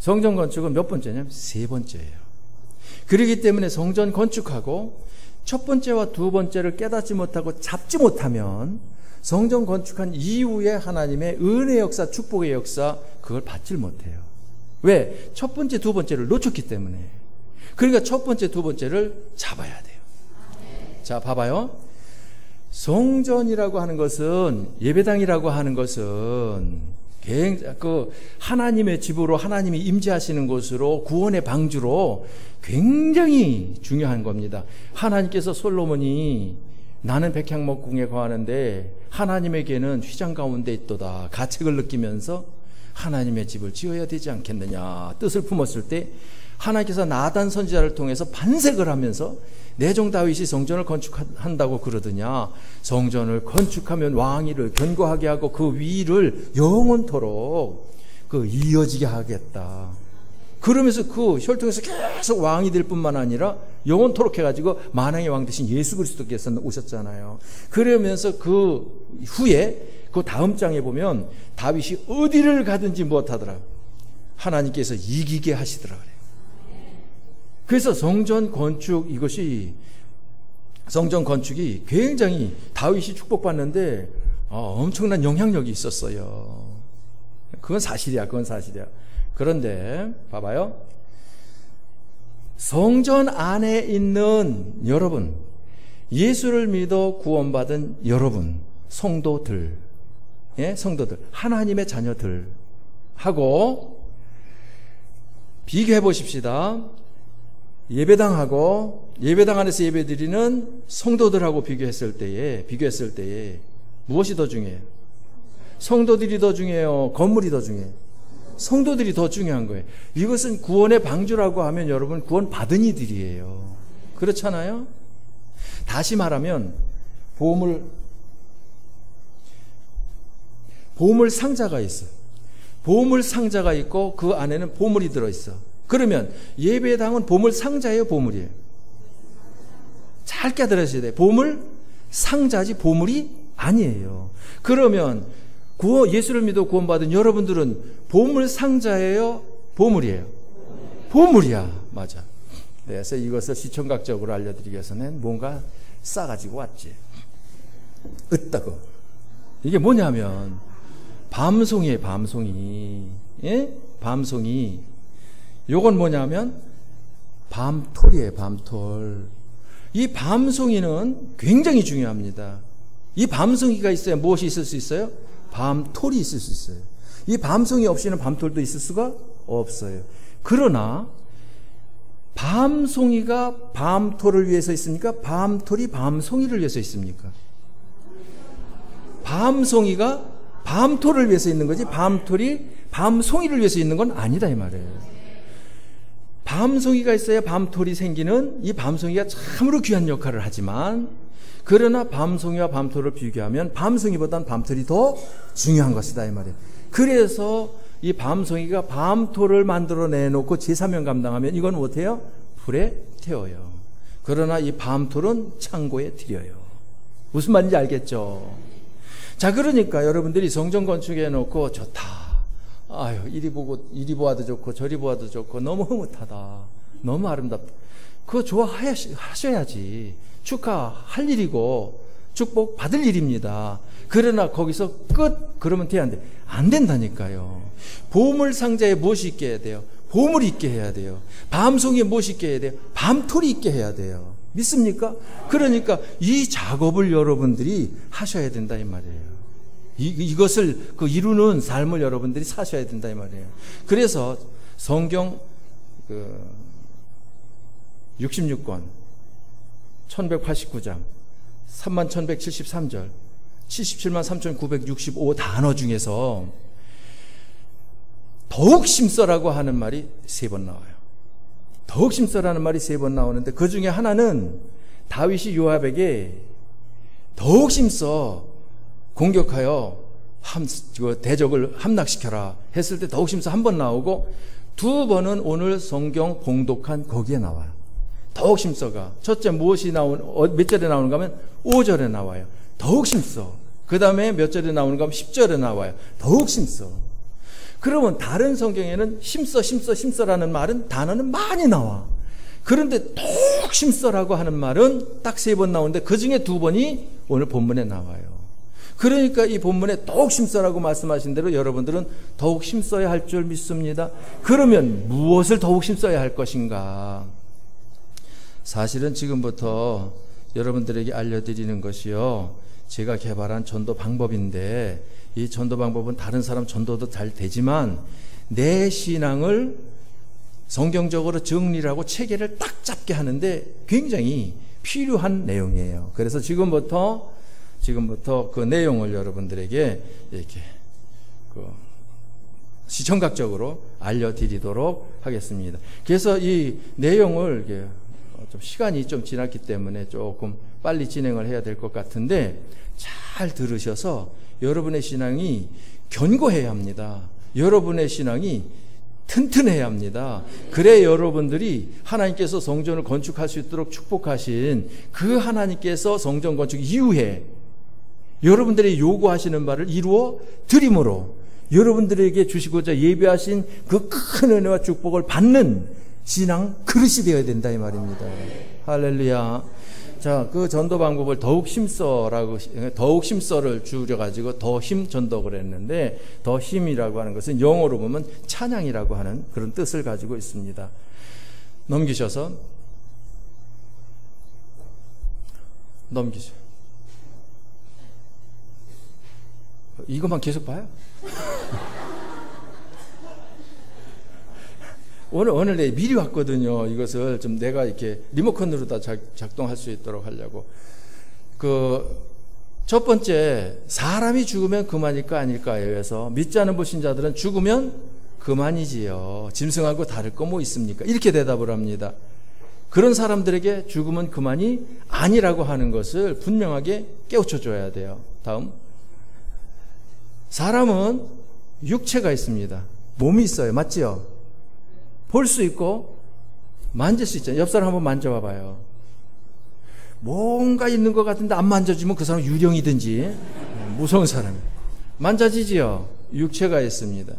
성전 건축은 몇 번째냐면 세 번째예요. 그렇기 때문에 성전 건축하고 첫 번째와 두 번째를 깨닫지 못하고 잡지 못하면 성전 건축한 이후에 하나님의 은혜 역사, 축복의 역사 그걸 받질 못해요. 왜? 첫 번째, 두 번째를 놓쳤기 때문에. 그러니까 첫 번째, 두 번째를 잡아야 돼요. 자, 봐봐요. 성전이라고 하는 것은, 예배당이라고 하는 것은 그 하나님의 집으로 하나님이 임재하시는 곳으로, 구원의 방주로 굉장히 중요한 겁니다. 하나님께서 솔로몬이 나는 백향목궁에 거하는데 하나님에게는 휘장 가운데 있도다 가책을 느끼면서 하나님의 집을 지어야 되지 않겠느냐 뜻을 품었을 때 하나님께서 나단 선지자를 통해서 반색을 하면서 내 종 다윗이 성전을 건축한다고 그러더냐. 성전을 건축하면 왕위를 견고하게 하고 그 위를 영원토록 그 이어지게 하겠다. 그러면서 그 혈통에서 계속 왕이 될 뿐만 아니라 영원토록 해가지고 만왕의 왕 대신 예수 그리스도께서 오셨잖아요. 그러면서 그 후에 그 다음 장에 보면 다윗이 어디를 가든지 무엇하더라. 하나님께서 이기게 하시더라 그래요. 그래서 성전 건축이 굉장히 다윗이 축복받는데 엄청난 영향력이 있었어요. 그건 사실이야. 그런데 봐봐요. 성전 안에 있는 여러분, 예수를 믿어 구원받은 여러분, 성도들, 하나님의 자녀들 하고 비교해 보십시다. 예배당 안에서 예배드리는 성도들하고 비교했을 때에 무엇이 더 중요해요? 성도들이 더 중요해요? 건물이 더 중요해요? 성도들이 더 중요한 거예요. 이것은 구원의 방주라고 하면 여러분 구원 받은 이들이에요. 그렇잖아요? 다시 말하면 보물 상자가 있어. 보물 상자가 있고 그 안에는 보물이 들어있어. 그러면 예배당은 보물 상자예요, 보물이에요? 잘 깨달으셔야 돼요. 보물 상자지 보물이 아니에요. 그러면 예수를 믿어 구원받은 여러분들은 보물 상자예요, 보물이에요? 보물이야. 맞아. 그래서 이것을 시청각적으로 알려드리기 위해서는 뭔가 싸가지고 왔지. 으따고. 이게 뭐냐면 밤송이에요, 밤송이. 예? 밤송이. 요건 뭐냐면 밤톨이에요, 밤톨. 이 밤송이는 굉장히 중요합니다. 이 밤송이가 있어야 무엇이 있을 수 있어요? 밤톨이 있을 수 있어요. 이 밤송이 없이는 밤톨도 있을 수가 없어요. 그러나 밤송이가 밤톨을 위해서 있습니까? 밤톨이 밤송이를 위해서 있습니까? 밤송이가 밤톨을 위해서 있는 거지 밤톨이 밤송이를 위해서 있는 건 아니다 이 말이에요. 밤송이가 있어야 밤톨이 생기는 이 밤송이가 참으로 귀한 역할을 하지만 그러나 밤송이와 밤톨을 비교하면 밤송이보다는 밤톨이 더 중요한 것이다 이 말이에요. 그래서 이 밤송이가 밤톨을 만들어 내놓고 제사명 감당하면 이건 못해요? 불에 태워요. 그러나 이 밤톨은 창고에 드려요. 무슨 말인지 알겠죠? 자, 그러니까 여러분들이 성전 건축해 놓고 좋다. 아유, 이리 보아도 좋고 저리 보아도 좋고 너무 흐뭇하다. 너무 아름답다. 그거 좋아하셔야지. 축하할 일이고 축복 받을 일입니다. 그러나 거기서 끝 그러면 돼야 안 돼. 안 된다니까요. 보물 상자에 무엇이 있게 해야 돼요? 보물이 있게 해야 돼요. 밤송이에 무엇이 있게 해야 돼요? 밤톨이 있게 해야 돼요. 믿습니까? 그러니까 이 작업을 여러분들이 하셔야 된다 이 말이에요. 이것을 이루는 삶을 여러분들이 사셔야 된다 이 말이에요. 그래서 성경 66권 1189장 31,173절 77만 3,965 단어 중에서 더욱 심써라고 하는 말이 3번 나와요. 더욱 심써라는 말이 3번 나오는데 그 중에 하나는 다윗이 요압에게 더욱 심써 공격하여 대적을 함락시켜라 했을 때 더욱 심써 한 번 나오고 2번은 오늘 성경 봉독한 거기에 나와요. 더욱 심써가 첫째 무엇이 몇 절에 나오는가 하면 5절에 나와요. 더욱 심써. 그 다음에 몇 절에 나오는가 하면 10절에 나와요. 더욱 심써. 그러면 다른 성경에는 심써라는 단어는 많이 나와. 그런데 더욱 심써라고 하는 말은 딱 3번 나오는데 그 중에 2번이 오늘 본문에 나와요. 그러니까 이 본문에 더욱 심써라고 말씀하신 대로 여러분들은 더욱 심써야 할 줄 믿습니다. 그러면 무엇을 더욱 심써야 할 것인가? 사실은 지금부터 여러분들에게 알려드리는 것이요, 제가 개발한 전도 방법인데 이 전도 방법은 다른 사람 전도도 잘 되지만 내 신앙을 성경적으로 정리를 하고 체계를 딱 잡게 하는데 굉장히 필요한 내용이에요. 그래서 지금부터 그 내용을 여러분들에게 이렇게 시청각적으로 알려드리도록 하겠습니다. 그래서 이 내용을 좀 시간이 좀 지났기 때문에 조금 빨리 진행을 해야 될 것 같은데, 잘 들으셔서 여러분의 신앙이 견고해야 합니다. 여러분의 신앙이 튼튼해야 합니다. 그래 여러분들이 하나님께서 성전을 건축할 수 있도록 축복하신 그 하나님께서 성전 건축 이후에 여러분들이 요구하시는 바를 이루어 드림으로 여러분들에게 주시고자 예비하신 그 큰 은혜와 축복을 받는 신앙 그릇이 되어야 된다 이 말입니다. 할렐루야. 자, 그 전도 방법을 더욱 힘써를 줄여가지고 더 힘 전도를 했는데, 더 힘이라고 하는 것은 영어로 보면 찬양이라고 하는 그런 뜻을 가지고 있습니다. 넘기셔. 이것만 계속 봐요? 오늘 내가 미리 왔거든요. 이것을 좀 내가 이렇게 리모컨으로 다 작동할 수 있도록 하려고. 첫 번째, 사람이 죽으면 그만일까 아닐까에 의해서 믿지 않은 불신자들은 죽으면 그만이지요. 짐승하고 다를 거 뭐 있습니까? 이렇게 대답을 합니다. 그런 사람들에게 죽으면 그만이 아니라고 하는 것을 분명하게 깨우쳐 줘야 돼요. 다음. 사람은 육체가 있습니다. 몸이 있어요. 맞지요? 볼 수 있고 만질 수 있잖아요. 옆 사람 한번 만져봐 봐요. 뭔가 있는 것 같은데 안 만져주면 그 사람 유령이든지 무서운 사람이에요. 만져지지요? 육체가 있습니다.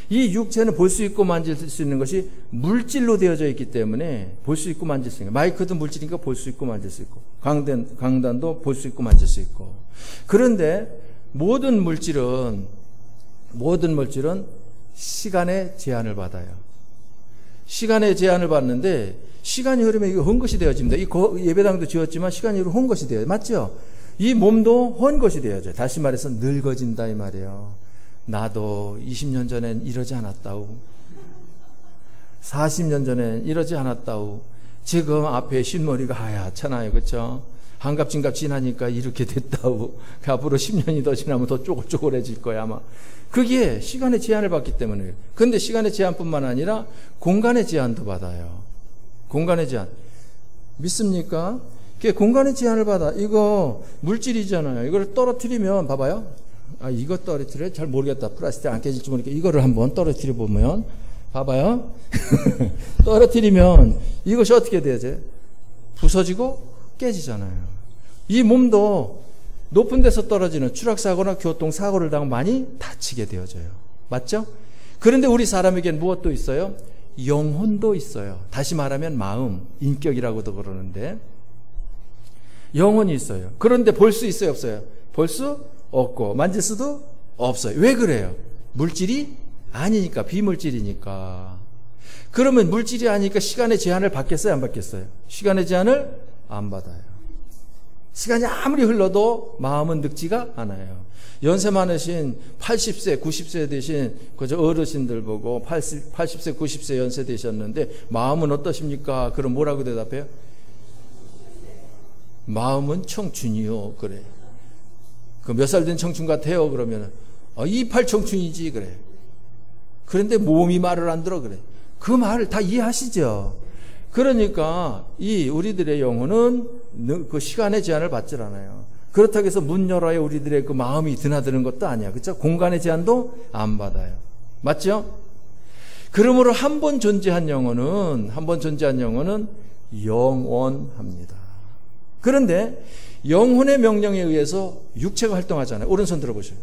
이 육체는 볼 수 있고 만질 수 있는 것이 물질로 되어져 있기 때문에 볼 수 있고 만질 수 있는 거예요. 마이크도 물질이니까 볼 수 있고 만질 수 있고, 강단도 볼 수 있고 만질 수 있고. 그런데 모든 물질은 시간의 제한을 받아요. 시간의 제한을 받는데, 시간이 흐르면 이거 헛것이 되어집니다. 이 예배당도 지었지만 시간이 흐르면 헛것이 돼요. 맞죠? 이 몸도 헛것이 되어져요. 다시 말해서 늙어진다 이 말이에요. 나도 20년 전엔 이러지 않았다우. 40년 전엔 이러지 않았다우. 지금 앞에 쉰머리가 하얗잖아요. 그렇죠? 한갑진갑 지나니까 이렇게 됐다우. 앞으로 10년이 더 지나면 더 쪼글쪼글해질 거야 아마. 그게 시간의 제한을 받기 때문에. 그런데 시간의 제한뿐만 아니라 공간의 제한도 받아요. 공간의 제한. 믿습니까? 공간의 제한을 받아. 이거 물질이잖아요. 이걸 떨어뜨리면 봐봐요. 이거 떨어뜨려? 잘 모르겠다. 플라스틱 안 깨질지 모르니까 이거를 한번 떨어뜨려 보면 봐봐요. 떨어뜨리면 이것이 어떻게 되죠? 부서지고 깨지잖아요. 이 몸도 높은 데서 떨어지는 추락사고나 교통사고를 당하면 많이 다치게 되어져요. 맞죠? 그런데 우리 사람에게는 무엇도 있어요? 영혼도 있어요. 다시 말하면 마음, 인격이라고도 그러는데 영혼이 있어요. 그런데 볼 수 있어요? 없어요? 볼 수 없고 만질 수도 없어요. 왜 그래요? 물질이 아니니까, 비물질이니까. 그러면 물질이 아니니까 시간의 제한을 받겠어요? 안 받겠어요? 시간의 제한을 안 받아요. 시간이 아무리 흘러도 마음은 늙지가 않아요. 연세 많으신 80세, 90세 되신 그저 어르신들 보고 80세, 90세 연세 되셨는데 마음은 어떠십니까? 그럼 뭐라고 대답해요? 마음은 청춘이요. 그래. 그 몇 살 된 청춘 같아요? 그러면 28 청춘이지. 그래. 그런데 몸이 말을 안 들어. 그래. 그 말을 다 이해하시죠? 그러니까 이 우리들의 영혼은 그 시간의 제한을 받질 않아요. 그렇다고 해서 문 열어야 우리들의 그 마음이 드나드는 것도 아니야. 그렇죠? 공간의 제한도 안 받아요. 맞죠? 그러므로 한 번 존재한 영혼은 영원합니다. 그런데 영혼의 명령에 의해서 육체가 활동하잖아요. 오른손 들어보세요.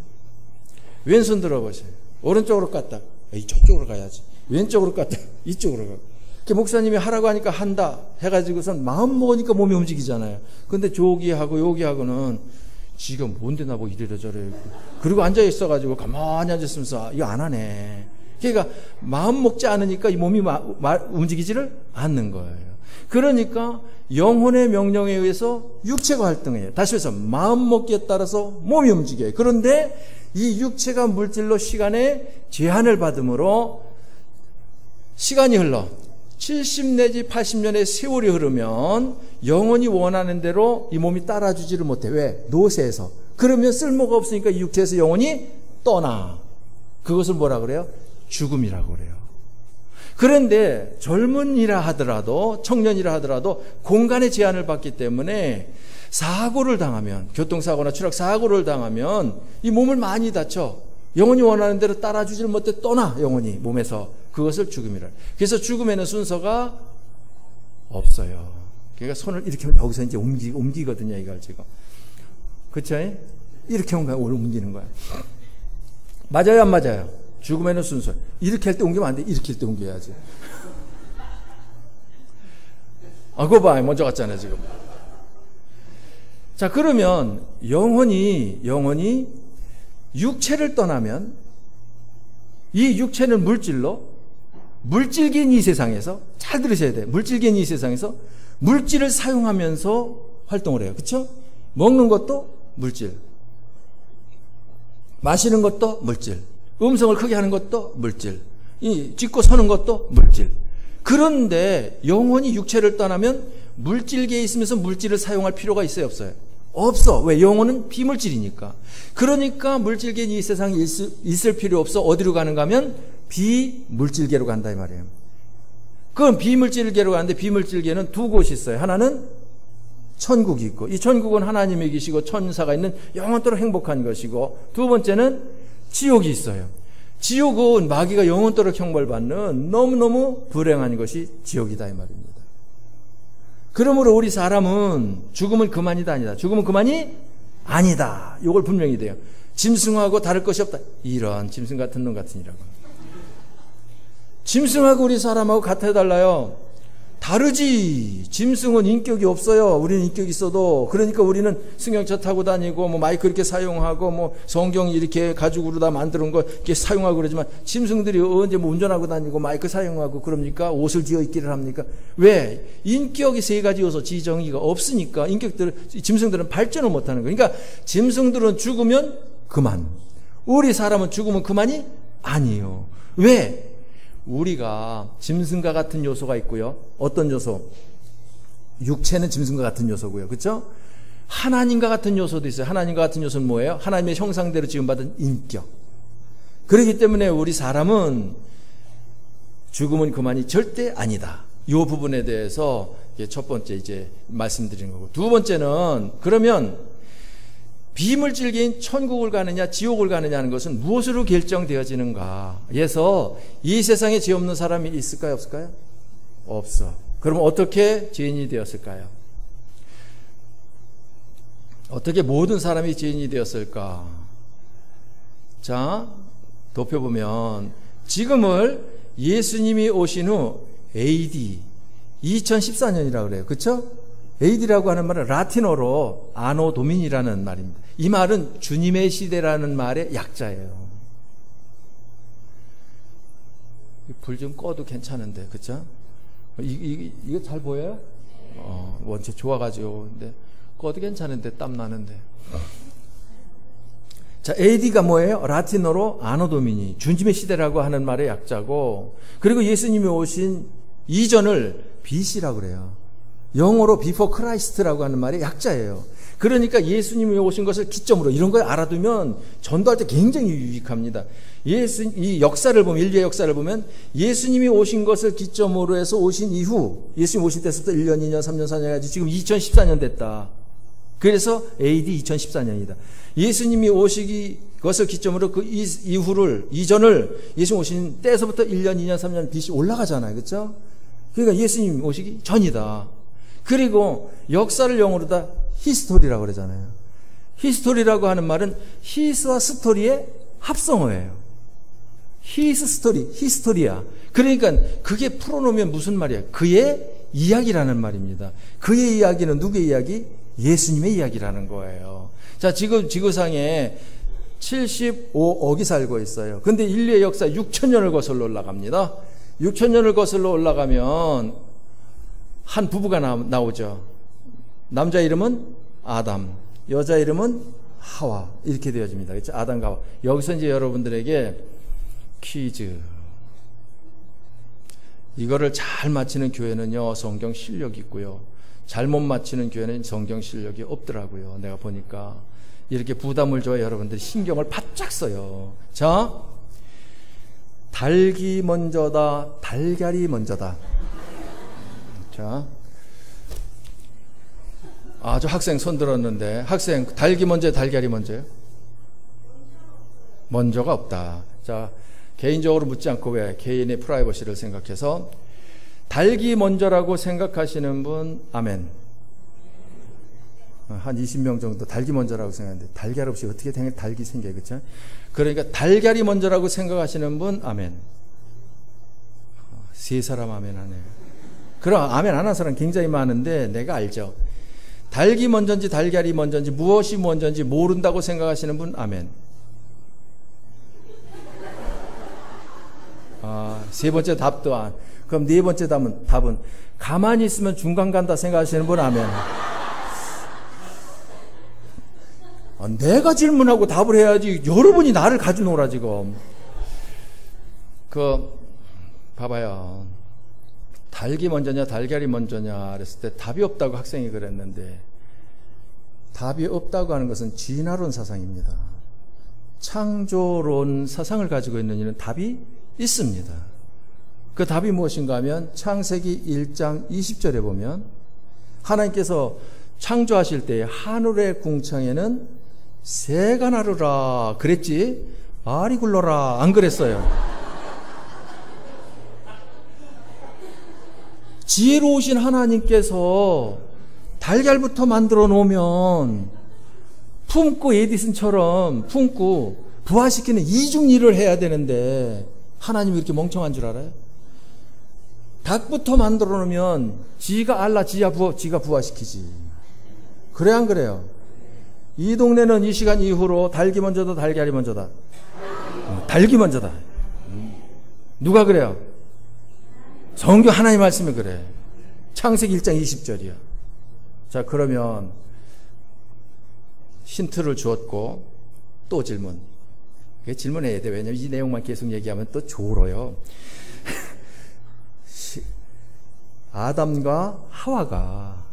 왼손 들어보세요. 오른쪽으로 갔다. 이쪽으로 가야지. 왼쪽으로 갔다. 이쪽으로 가. 목사님이 하라고 하니까 한다 해가지고선 마음 먹으니까 몸이 움직이잖아요. 근데 저기하고 여기하고는 지가 뭔데 나보고 이래라 저래. 그리고 앉아 있어가지고 가만히 앉았으면서 이거 안 하네. 그러니까 마음 먹지 않으니까 이 몸이 움직이지를 않는 거예요. 그러니까 영혼의 명령에 의해서 육체가 활동해요. 다시 해서 마음 먹기에 따라서 몸이 움직여요. 그런데 이 육체가 물질로 시간의 제한을 받음으로 시간이 흘러 70 내지 80년의 세월이 흐르면 영혼이 원하는 대로 이 몸이 따라주지를 못해. 왜? 노쇠해서. 그러면 쓸모가 없으니까 이 육체에서 영혼이 떠나. 그것을 뭐라 그래요? 죽음이라고 그래요. 그런데 젊은이라 하더라도 청년이라 하더라도 공간의 제한을 받기 때문에 사고를 당하면, 교통사고나 추락사고를 당하면 이 몸을 많이 다쳐 영혼이 원하는 대로 따라주질 못해 떠나, 영혼이 몸에서. 그것을 죽음이라. 그래서 죽음에는 순서가 없어요. 그러니까 손을 이렇게 하면 여기서 이제 움직이거든요, 이걸 지금. 그쵸? 이렇게 하면 오늘 움직이는 거야. 맞아요, 안 맞아요? 죽음에는 순서. 이렇게 할 때 옮기면 안 돼. 이렇게 할 때 옮겨야지. 아, 그거 봐. 먼저 갔잖아요, 지금. 자, 그러면 영혼이 육체를 떠나면 이 육체는 물질계인 이 세상에서, 잘 들으셔야 돼요. 물질계인 이 세상에서 물질을 사용하면서 활동을 해요. 그렇죠? 먹는 것도 물질, 마시는 것도 물질, 음성을 크게 하는 것도 물질, 이 짚고 서는 것도 물질. 그런데 영혼이 육체를 떠나면 물질계에 있으면서 물질을 사용할 필요가 있어요, 없어요? 없어. 왜? 영혼은 비물질이니까. 그러니까 물질계인 이 세상에 있을 필요 없어. 어디로 가는가 하면 비물질계로 간다 이 말이에요. 그럼 비물질계로 가는데 비물질계는 두 곳이 있어요. 하나는 천국이 있고, 이 천국은 하나님이 계시고 천사가 있는 영원토록 행복한 것이고, 두 번째는 지옥이 있어요. 지옥은 마귀가 영원토록 형벌받는 너무너무 불행한 것이 지옥이다 이 말입니다. 그러므로 우리 사람은 죽음은 그만이다 아니다. 죽음은 그만이 아니다. 이걸 분명히 돼요. 짐승하고 다를 것이 없다. 이런 짐승 같은 놈 같으니라고. 짐승하고 우리 사람하고 같아 달라요? 다르지. 짐승은 인격이 없어요. 우리는 인격이 있어도. 그러니까 우리는 승용차 타고 다니고 뭐 마이크 이렇게 사용하고 뭐 성경 이렇게 가죽으로 다 만드는 거 이렇게 사용하고 그러지만, 짐승들이 언제 뭐 운전하고 다니고 마이크 사용하고 그럽니까? 옷을 지어 입기를 합니까? 왜? 인격이 세 가지 요소, 지정의가 없으니까 짐승들은 발전을 못하는 거예요. 그러니까 짐승들은 죽으면 그만. 우리 사람은 죽으면 그만이 아니에요. 왜? 우리가 짐승과 같은 요소가 있고요. 어떤 요소? 육체는 짐승과 같은 요소고요. 그렇죠? 하나님과 같은 요소도 있어요. 하나님과 같은 요소는 뭐예요? 하나님의 형상대로 지음받은 인격. 그렇기 때문에 우리 사람은 죽음은 그만이 절대 아니다. 이 부분에 대해서 첫 번째 이제 말씀드리는 거고, 두 번째는 그러면 비물질계인 천국을 가느냐 지옥을 가느냐 하는 것은 무엇으로 결정되어지는가 해서, 이 세상에 죄 없는 사람이 있을까요, 없을까요? 없어. 그럼 어떻게 죄인이 되었을까요? 어떻게 모든 사람이 죄인이 되었을까? 자, 좁혀보면 지금을 예수님이 오신 후 AD 2014년이라고 그래요. 그렇죠? AD라고 하는 말은 라틴어로 아노 도미니라는 말입니다. 이 말은 주님의 시대라는 말의 약자예요. 불 좀 꺼도 괜찮은데, 그쵸? 이거 잘 보여요? 원체 좋아가지고. 근데 꺼도 괜찮은데 땀 나는데. 자, AD가 뭐예요? 라틴어로 아노 도미니, 주님의 시대라고 하는 말의 약자고, 그리고 예수님이 오신 이전을 BC라고 그래요. 영어로 before Christ라고 하는 말의 약자예요. 그러니까 예수님이 오신 것을 기점으로 이런 걸 알아두면 전도할 때 굉장히 유익합니다. 이 역사를 보면, 인류의 역사를 보면 예수님이 오신 것을 기점으로 해서 오신 이후, 예수님 오실 때부터 1년, 2년, 3년, 4년 해가지고 지금 2014년 됐다. 그래서 AD 2014년이다. 예수님이 오시기 것을 기점으로 그 이전을 예수님 오신 때에서부터 1년, 2년, 3년 BC 올라가잖아요. 그렇죠? 그러니까 예수님 오시기 전이다. 그리고 역사를 영어로 다 히스토리라고 그러잖아요. 히스토리라고 하는 말은 히스와 스토리의 합성어예요. 히스 스토리, 히스토리야. 그러니까 그게 풀어놓으면 무슨 말이야? 그의 이야기라는 말입니다. 그의 이야기는 누구의 이야기? 예수님의 이야기라는 거예요. 자, 지금 지구상에 75억이 살고 있어요. 근데 인류의 역사 6천년을 거슬러 올라갑니다. 6천년을 거슬러 올라가면 한 부부가 나오죠. 남자 이름은 아담, 여자 이름은 하와. 이렇게 되어집니다. 그렇죠? 아담과 하와. 여기서 이제 여러분들에게 퀴즈. 이거를 잘 맞히는 교회는요, 성경 실력이 있고요. 잘못 맞히는 교회는 성경 실력이 없더라고요. 내가 보니까. 이렇게 부담을 줘야 여러분들이 신경을 바짝 써요. 자, 닭이 먼저다, 달걀이 먼저다. 자, 저 학생 손 들었는데, 학생, 닭이 먼저예요, 달걀이 먼저예요? 먼저가 없다. 자, 개인적으로 묻지 않고 왜 개인의 프라이버시를 생각해서 닭이 먼저라고 생각하시는 분, 아멘. 한 20명 정도 닭이 먼저라고 생각하는데 달걀 없이 어떻게 닭이 생겨요, 그렇죠? 그러니까 달걀이 먼저라고 생각하시는 분, 아멘. 세 사람 아멘 하네요. 그럼 아멘 안 하는 사람 굉장히 많은데 내가 알죠. 닭이 먼저인지 달걀이 먼저인지 무엇이 먼저인지 모른다고 생각하시는 분, 아멘. 세 번째 답도 안. 그럼 네 번째 답은 가만히 있으면 중간 간다 생각하시는 분, 아멘. 내가 질문하고 답을 해야지 여러분이 나를 가지고 놀아 지금. 봐봐요. 닭이 먼저냐 달걀이 먼저냐 그랬을 때 답이 없다고 학생이 그랬는데, 답이 없다고 하는 것은 진화론 사상입니다. 창조론 사상을 가지고 있는 이는 답이 있습니다. 그 답이 무엇인가 하면 창세기 1장 20절에 보면 하나님께서 창조하실 때 하늘의 궁창에는 새가 나르라 그랬지 알이 굴러라 안 그랬어요. 지혜로우신 하나님께서 달걀부터 만들어 놓으면 품고 에디슨처럼 품고 부화시키는 이중 일을 해야 되는데 하나님이 이렇게 멍청한 줄 알아요? 닭부터 만들어 놓으면 지가 알라 지가 부화시키지. 그래 안 그래요? 이 동네는 이 시간 이후로 닭이 먼저다 달걀이 먼저다? 닭이 먼저다. 누가 그래요? 성경 하나님 말씀이 그래. 창세기 1장 20절이야. 자, 그러면 힌트를 주었고 또 질문. 질문해야 돼. 왜냐면 이 내용만 계속 얘기하면 또 졸어요. 아담과 하와가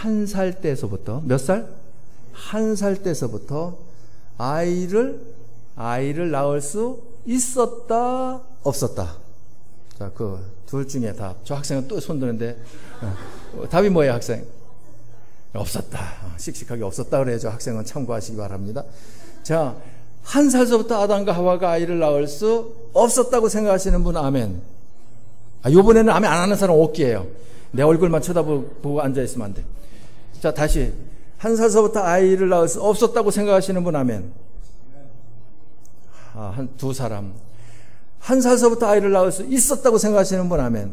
1살 때서부터 몇 살? 1살 때서부터 아이를 낳을 수 있었다 없었다? 자, 그 둘 중에 답. 저 학생은 또 손 드는데 답이 뭐예요, 학생? 없었다. 씩씩하게 없었다 그래야죠. 학생은 참고하시기 바랍니다. 자, 1살서부터 아담과 하와가 아이를 낳을 수 없었다고 생각하시는 분, 아멘. 요번에는 아멘 안 하는 사람 없기에요. 내 얼굴만 쳐다보고 앉아있으면 안 돼. 자, 다시. 1살서부터 아이를 낳을 수 없었다고 생각하시는 분, 아멘. 두 사람. 1살서부터 아이를 낳을 수 있었다고 생각하시는 분, 아멘.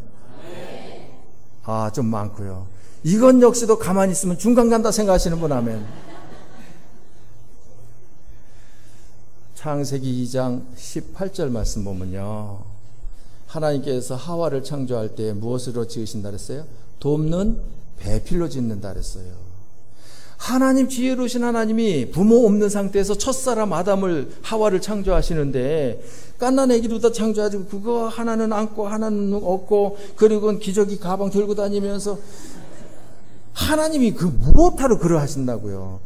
좀 많고요. 이건 역시도 가만히 있으면 중간 간다 생각하시는 분, 아멘. 창세기 2장 18절 말씀 보면요, 하나님께서 하와를 창조할 때 무엇으로 지으신다 그랬어요? 돕는 배필로 짓는다 그랬어요. 하나님, 지혜로우신 하나님이 부모 없는 상태에서 첫사람 아담을, 하와를 창조하시는데 갓난 애기도 다 창조하고 그거 하나는 안고 하나는 업고 그리고 기저귀 가방 들고 다니면서 하나님이 그 무엇하러 그러 하신다고요.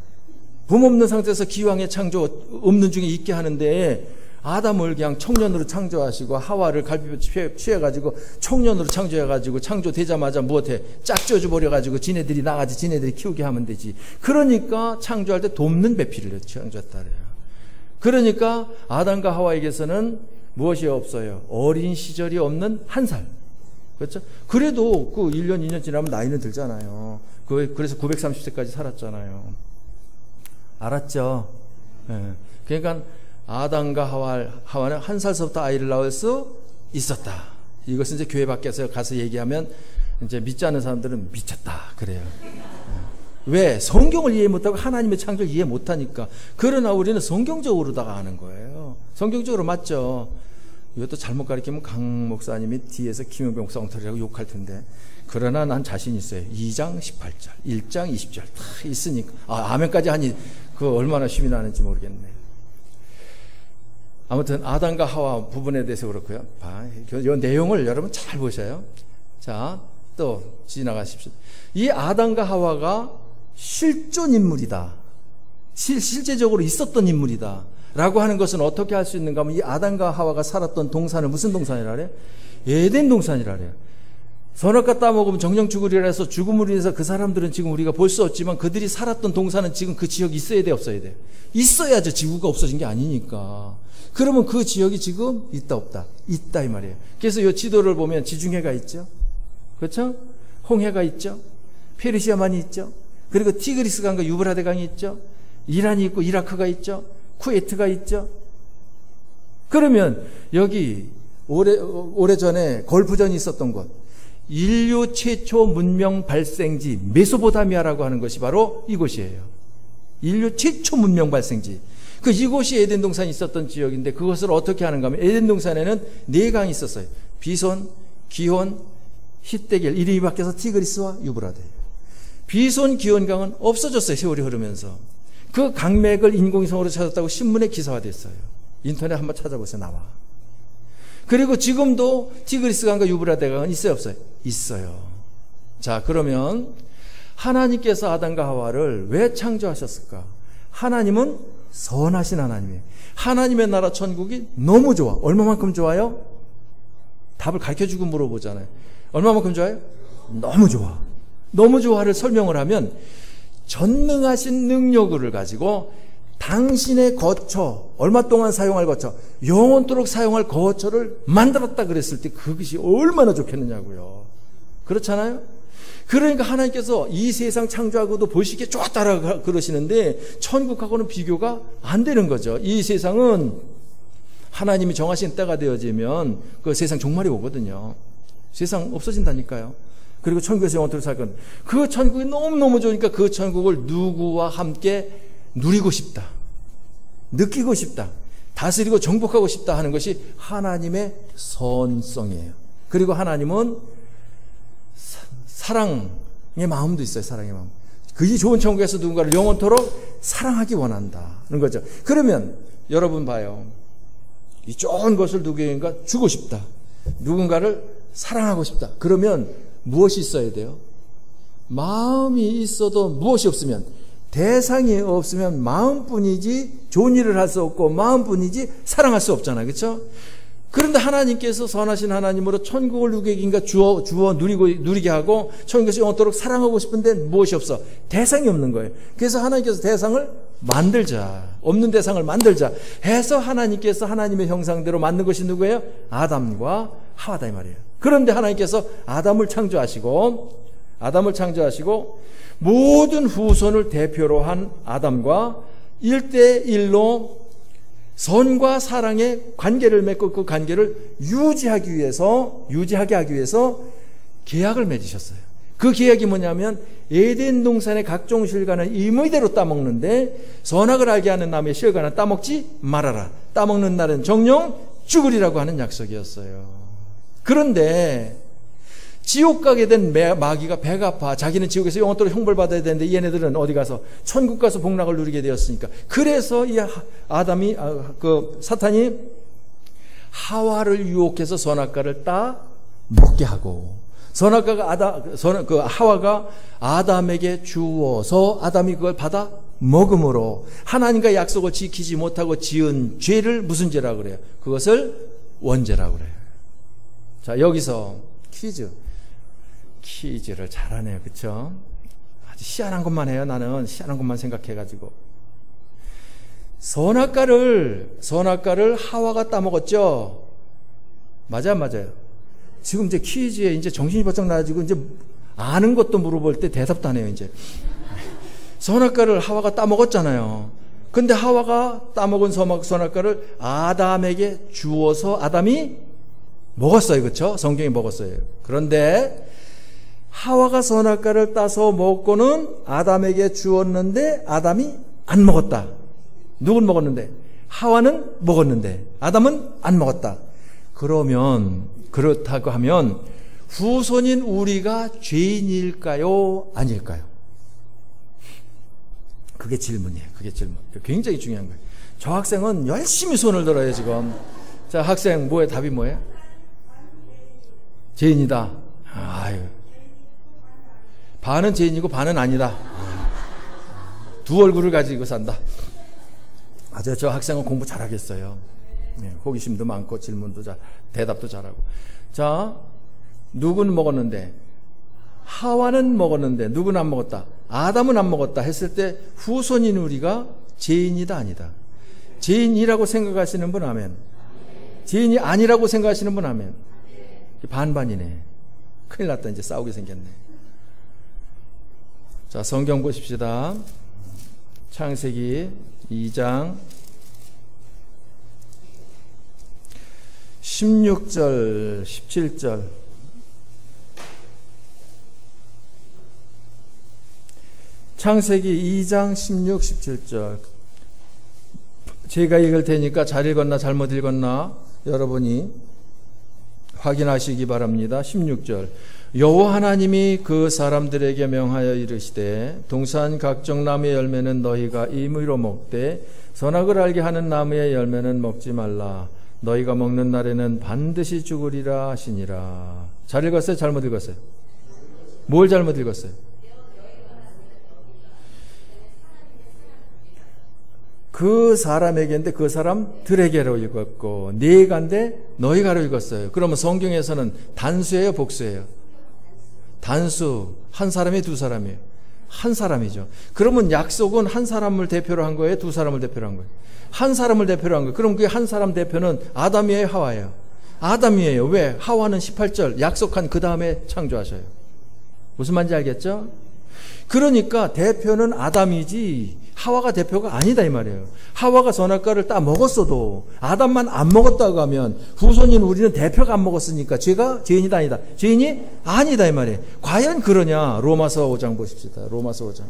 부모 없는 상태에서 기왕에 창조 없는 중에 있게 하는데 아담을 그냥 청년으로 창조하시고 하와를 갈비뼈 취해가지고 청년으로 창조해가지고 창조되자마자 무엇해? 짝지어줘 버려가지고 지네들이 나가지 지네들이 키우게 하면 되지. 그러니까 창조할 때 돕는 배필을 창조했다 그래요. 그러니까 아담과 하와에게서는 무엇이 없어요? 어린 시절이 없는 1살. 그렇죠? 그래도 그 1년 2년 지나면 나이는 들잖아요. 그래서 930세까지 살았잖아요. 알았죠? 네. 그러니까 아담과 하와는 1살서부터 아이를 낳을 수 있었다. 이것은 이제 교회 밖에서 가서 얘기하면 이제 믿지 않는 사람들은 미쳤다 그래요. 왜? 성경을 이해 못하고 하나님의 창조를 이해 못하니까. 그러나 우리는 성경적으로다가 하는 거예요. 성경적으로 맞죠. 이것도 잘못 가르치면 강 목사님이 뒤에서 김영병 목사 엉터리라고 욕할 텐데, 그러나 난 자신 있어요. 2장 18절 1장 20절 다 있으니까. 아멘까지 하니 그 얼마나 힘이 나는지 모르겠네. 아무튼 아담과 하와 부분에 대해서 그렇고요. 이 내용을 여러분 잘 보셔요. 자, 또 지나가십시오. 이 아담과 하와가 실존 인물이다. 실제적으로 있었던 인물이다. 라고 하는 것은 어떻게 할 수 있는가 하면 이 아담과 하와가 살았던 동산을 무슨 동산이라 그래요? 에덴 동산이라 그래요. 선악과 따먹으면 정령 죽으리라 해서 죽음으로 인해서 그 사람들은 지금 우리가 볼 수 없지만 그들이 살았던 동산은 지금 그 지역이 있어야 돼, 없어야 돼? 있어야죠. 지구가 없어진 게 아니니까. 그러면 그 지역이 지금 있다, 없다? 있다 이 말이에요. 그래서 이 지도를 보면 지중해가 있죠. 그렇죠? 홍해가 있죠. 페르시아만이 있죠. 그리고 티그리스 강과 유브라데 강이 있죠. 이란이 있고 이라크가 있죠. 쿠웨이트가 있죠. 그러면 여기 오래전에 걸프전이 있었던 곳, 인류 최초 문명 발생지 메소포타미아라고 하는 것이 바로 이곳이에요. 인류 최초 문명 발생지. 이곳이 에덴 동산이 있었던 지역인데 그것을 어떻게 하는가 하면 에덴 동산에는 4강이 있었어요. 비손, 기혼, 히데겔, 이름이 바뀌어서 티그리스와 유브라데. 비손, 기혼 강은 없어졌어요. 세월이 흐르면서. 그 강맥을 인공위성으로 찾았다고 신문에 기사화됐어요. 인터넷 한번 찾아보세요. 나와. 그리고 지금도 티그리스 강과 유브라데 강은 있어요, 없어요? 있어요. 자, 그러면 하나님께서 아담과 하와를 왜 창조하셨을까? 하나님은 선하신 하나님이에요. 하나님의 나라 천국이 너무 좋아. 얼마만큼 좋아요? 답을 가르쳐주고 물어보잖아요. 얼마만큼 좋아요? 너무 좋아. 너무 좋아를 설명을 하면 전능하신 능력을 가지고 당신의 거처, 얼마 동안 사용할 거처, 영원토록 사용할 거처를 만들었다 그랬을 때 그것이 얼마나 좋겠느냐고요. 그렇잖아요? 그러니까 하나님께서 이 세상 창조하고도 보시기에 좋았다라 그러시는데 천국하고는 비교가 안 되는 거죠. 이 세상은 하나님이 정하신 때가 되어지면 그 세상 종말이 오거든요. 세상 없어진다니까요. 그리고 천국에서 영원토록 살 건. 그 천국이 너무너무 좋으니까 그 천국을 누구와 함께 누리고 싶다. 느끼고 싶다. 다스리고 정복하고 싶다 하는 것이 하나님의 선성이에요. 그리고 하나님은 사랑의 마음도 있어요. 사랑의 마음. 그이 좋은 천국에서 누군가를 영원토록 사랑하기 원한다는 거죠. 그러면 여러분 봐요. 이 좋은 것을 누구에게인가 주고 싶다. 누군가를 사랑하고 싶다. 그러면 무엇이 있어야 돼요? 마음이 있어도 무엇이 없으면, 대상이 없으면 마음뿐이지 좋은 일을 할 수 없고 마음뿐이지 사랑할 수 없잖아요. 그렇죠? 그런데 하나님께서 선하신 하나님으로 천국을 누구에게인가 주어 누리게 하고 천국에서 영원토록 사랑하고 싶은데 무엇이 없어? 대상이 없는 거예요. 그래서 하나님께서 대상을 만들자. 없는 대상을 만들자 해서 하나님께서 하나님의 형상대로 만든 것이 누구예요? 아담과 하와다 이 말이에요. 그런데 하나님께서 아담을 창조하시고 모든 후손을 대표로 한 아담과 1대1로 선과 사랑의 관계를 맺고 그 관계를 유지하게 하기 위해서 계약을 맺으셨어요. 그 계약이 뭐냐면 에덴 동산의 각종 실과는 임의대로 따먹는데 선악을 알게 하는 나무의 실과는 따먹지 말아라. 따먹는 날은 정령 죽으리라고 하는 약속이었어요. 그런데 지옥 가게 된 마귀가 배가 아파. 자기는 지옥에서 영원토록 형벌받아야 되는데 얘네들은 어디 가서 천국 가서 복락을 누리게 되었으니까. 그래서 이 사탄이 하와를 유혹해서 선악과를 따 먹게 하고, 하와가 아담에게 주어서 아담이 그걸 받아 먹음으로 하나님과 약속을 지키지 못하고 지은 죄를 무슨 죄라고 그래요? 그것을 원죄라고 그래요. 자, 여기서 퀴즈를 잘하네요. 그쵸? 아주 희한한 것만 해요. 나는 희한한 것만 생각해가지고. 선악과를 하와가 따먹었죠? 맞아요. 지금 이제 퀴즈에 이제 정신이 바짝 나가지고 이제 아는 것도 물어볼 때 대답도 안 해요, 이제. 선악과를 하와가 따먹었잖아요. 근데 하와가 따먹은 선악과를 아담에게 주어서 아담이 먹었어요. 그쵸? 성경이 먹었어요. 그런데 하와가 선악과를 따서 먹고는 아담에게 주었는데 아담이 안 먹었다. 누군 먹었는데? 하와는 먹었는데 아담은 안 먹었다. 그러면 그렇다고 하면 후손인 우리가 죄인일까요? 아닐까요? 그게 질문이에요. 그게 질문. 굉장히 중요한 거예요. 저 학생은 열심히 손을 들어요 지금. 자, 학생 뭐예요? 답이 뭐예요? 죄인이다. 아유. 반은 죄인이고 반은 아니다. 두 얼굴을 가지고 산다. 맞아요. 저 학생은 공부 잘하겠어요. 네, 호기심도 많고 질문도 대답도 잘하고. 자, 누구는 먹었는데? 하와는 먹었는데 누구는 안 먹었다? 아담은 안 먹었다 했을 때 후손인 우리가 죄인이다 아니다? 죄인이라고 생각하시는 분 아멘. 죄인이 아니라고 생각하시는 분 아멘. 반반이네. 큰일 났다. 이제 싸우게 생겼네. 자, 성경 보십시다. 창세기 2장 16절 17절. 창세기 2장 16, 17절. 제가 읽을 테니까 잘 읽었나 잘못 읽었나 여러분이 확인하시기 바랍니다. 16절. 여호와 하나님이 그 사람들에게 명하여 이르시되 동산 각종 나무의 열매는 너희가 임의로 먹되 선악을 알게 하는 나무의 열매는 먹지 말라. 너희가 먹는 날에는 반드시 죽으리라 하시니라. 잘 읽었어요? 잘못 읽었어요? 뭘 잘못 읽었어요? 그 사람에게인데 그 사람들에게로 읽었고 네가인데 너희가로 읽었어요. 그러면 성경에서는 단수예요, 복수예요? 단수. 한 사람이 두 사람이에요? 한 사람이죠. 그러면 약속은 한 사람을 대표로 한 거예요? 두 사람을 대표로 한 거예요? 한 사람을 대표로 한 거예요. 그럼 그 한 사람 대표는 아담이에요, 하와예요? 아담이에요. 왜? 하와는 18절 약속한 그 다음에 창조하셔요. 무슨 말인지 알겠죠? 그러니까 대표는 아담이지 하와가 대표가 아니다 이 말이에요. 하와가 선악과를 따 먹었어도 아담만 안 먹었다고 하면 후손인 우리는 대표가 안 먹었으니까 죄가 죄인이다 아니다? 죄인이 아니다 이 말이에요. 과연 그러냐? 로마서 5장 보십시다. 로마서 5장.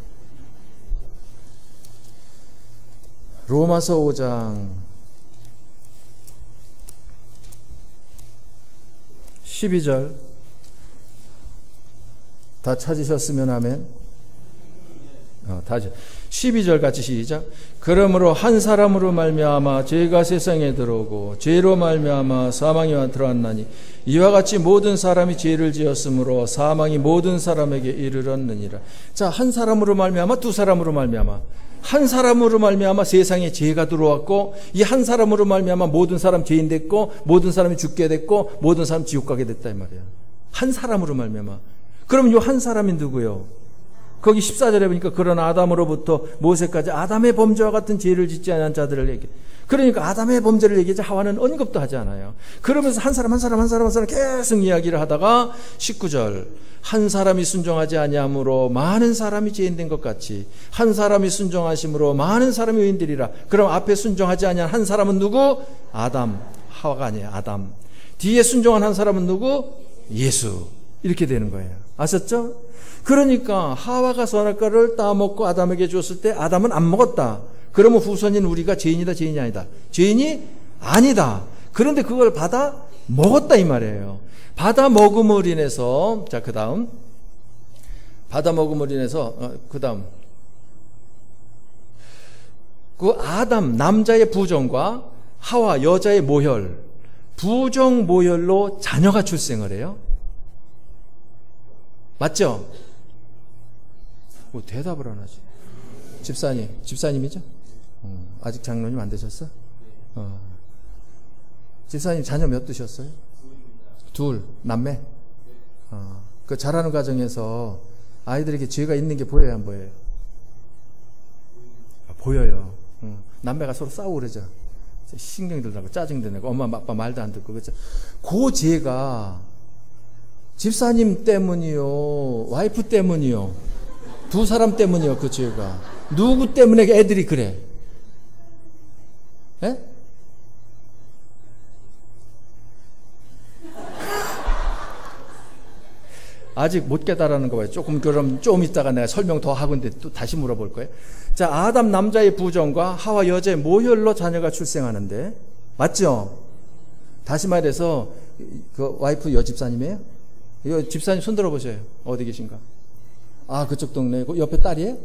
로마서 5장 12절. 다 찾으셨으면 하면 다시 12절 같이 시작. 그러므로 한 사람으로 말미암아 죄가 세상에 들어오고 죄로 말미암아 사망이 들어왔나니 이와 같이 모든 사람이 죄를 지었으므로 사망이 모든 사람에게 이르렀느니라. 자, 한 사람으로 말미암아 두 사람으로 말미암아 한 사람으로 말미암아 세상에 죄가 들어왔고 이 한 사람으로 말미암아 모든 사람 죄인 됐고 모든 사람이 죽게 됐고 모든 사람 지옥 가게 됐다 이 말이야. 한 사람으로 말미암아. 그럼 이 한 사람이 누구요? 거기 14절에 보니까 그런 아담으로부터 모세까지 아담의 범죄와 같은 죄를 짓지 않은 자들을 얘기해. 그러니까 아담의 범죄를 얘기하지 하와는 언급도 하지 않아요. 그러면서 한 사람 계속 이야기를 하다가 19절. 한 사람이 순종하지 아니함으로 많은 사람이 죄인된 것 같이 한 사람이 순종하심으로 많은 사람이 의인되리라. 그럼 앞에 순종하지 아니한 한 사람은 누구? 아담. 하와가 아니에요. 아담. 뒤에 순종한 한 사람은 누구? 예수. 이렇게 되는 거예요. 아셨죠? 그러니까 하와가 선악과를 따먹고 아담에게 줬을 때 아담은 안 먹었다. 그러면 후손인 우리가 죄인이다 죄인이 아니다? 죄인이 아니다. 그런데 그걸 받아 먹었다 이 말이에요. 받아 먹음을 인해서 자 그 다음 받아 먹음을 인해서 그 다음 그 아담 남자의 부정과 하와 여자의 모혈 부정 모혈로 자녀가 출생을 해요. 맞죠? 뭐 대답을 안 하지. 집사님이죠? 아직 장로님 안 되셨어? 집사님 자녀 몇 두셨어요? 둘, 남매? 그 자라는 과정에서 아이들에게 죄가 있는 게 보여요, 안 보여요? 보여요. 남매가 서로 싸우고 그러죠. 신경 들다고 짜증도 내고 엄마 아빠 말도 안 듣고 그렇죠. 그 죄가 집사님 때문이요, 와이프 때문이요, 두 사람 때문이요. 그 죄가 누구 때문에 애들이 그래? 에? 아직 못 깨달았는 거 봐요. 그럼 좀 이따가 내가 설명 더 하건데 또 다시 물어볼 거예요. 자, 아담 남자의 부정과 하와 여자의 모혈로 자녀가 출생하는데 맞죠? 다시 말해서 그 와이프 여집사님이에요? 이 집사님 손 들어보세요. 어디 계신가? 아, 그쪽 동네. 그 옆에 딸이에요?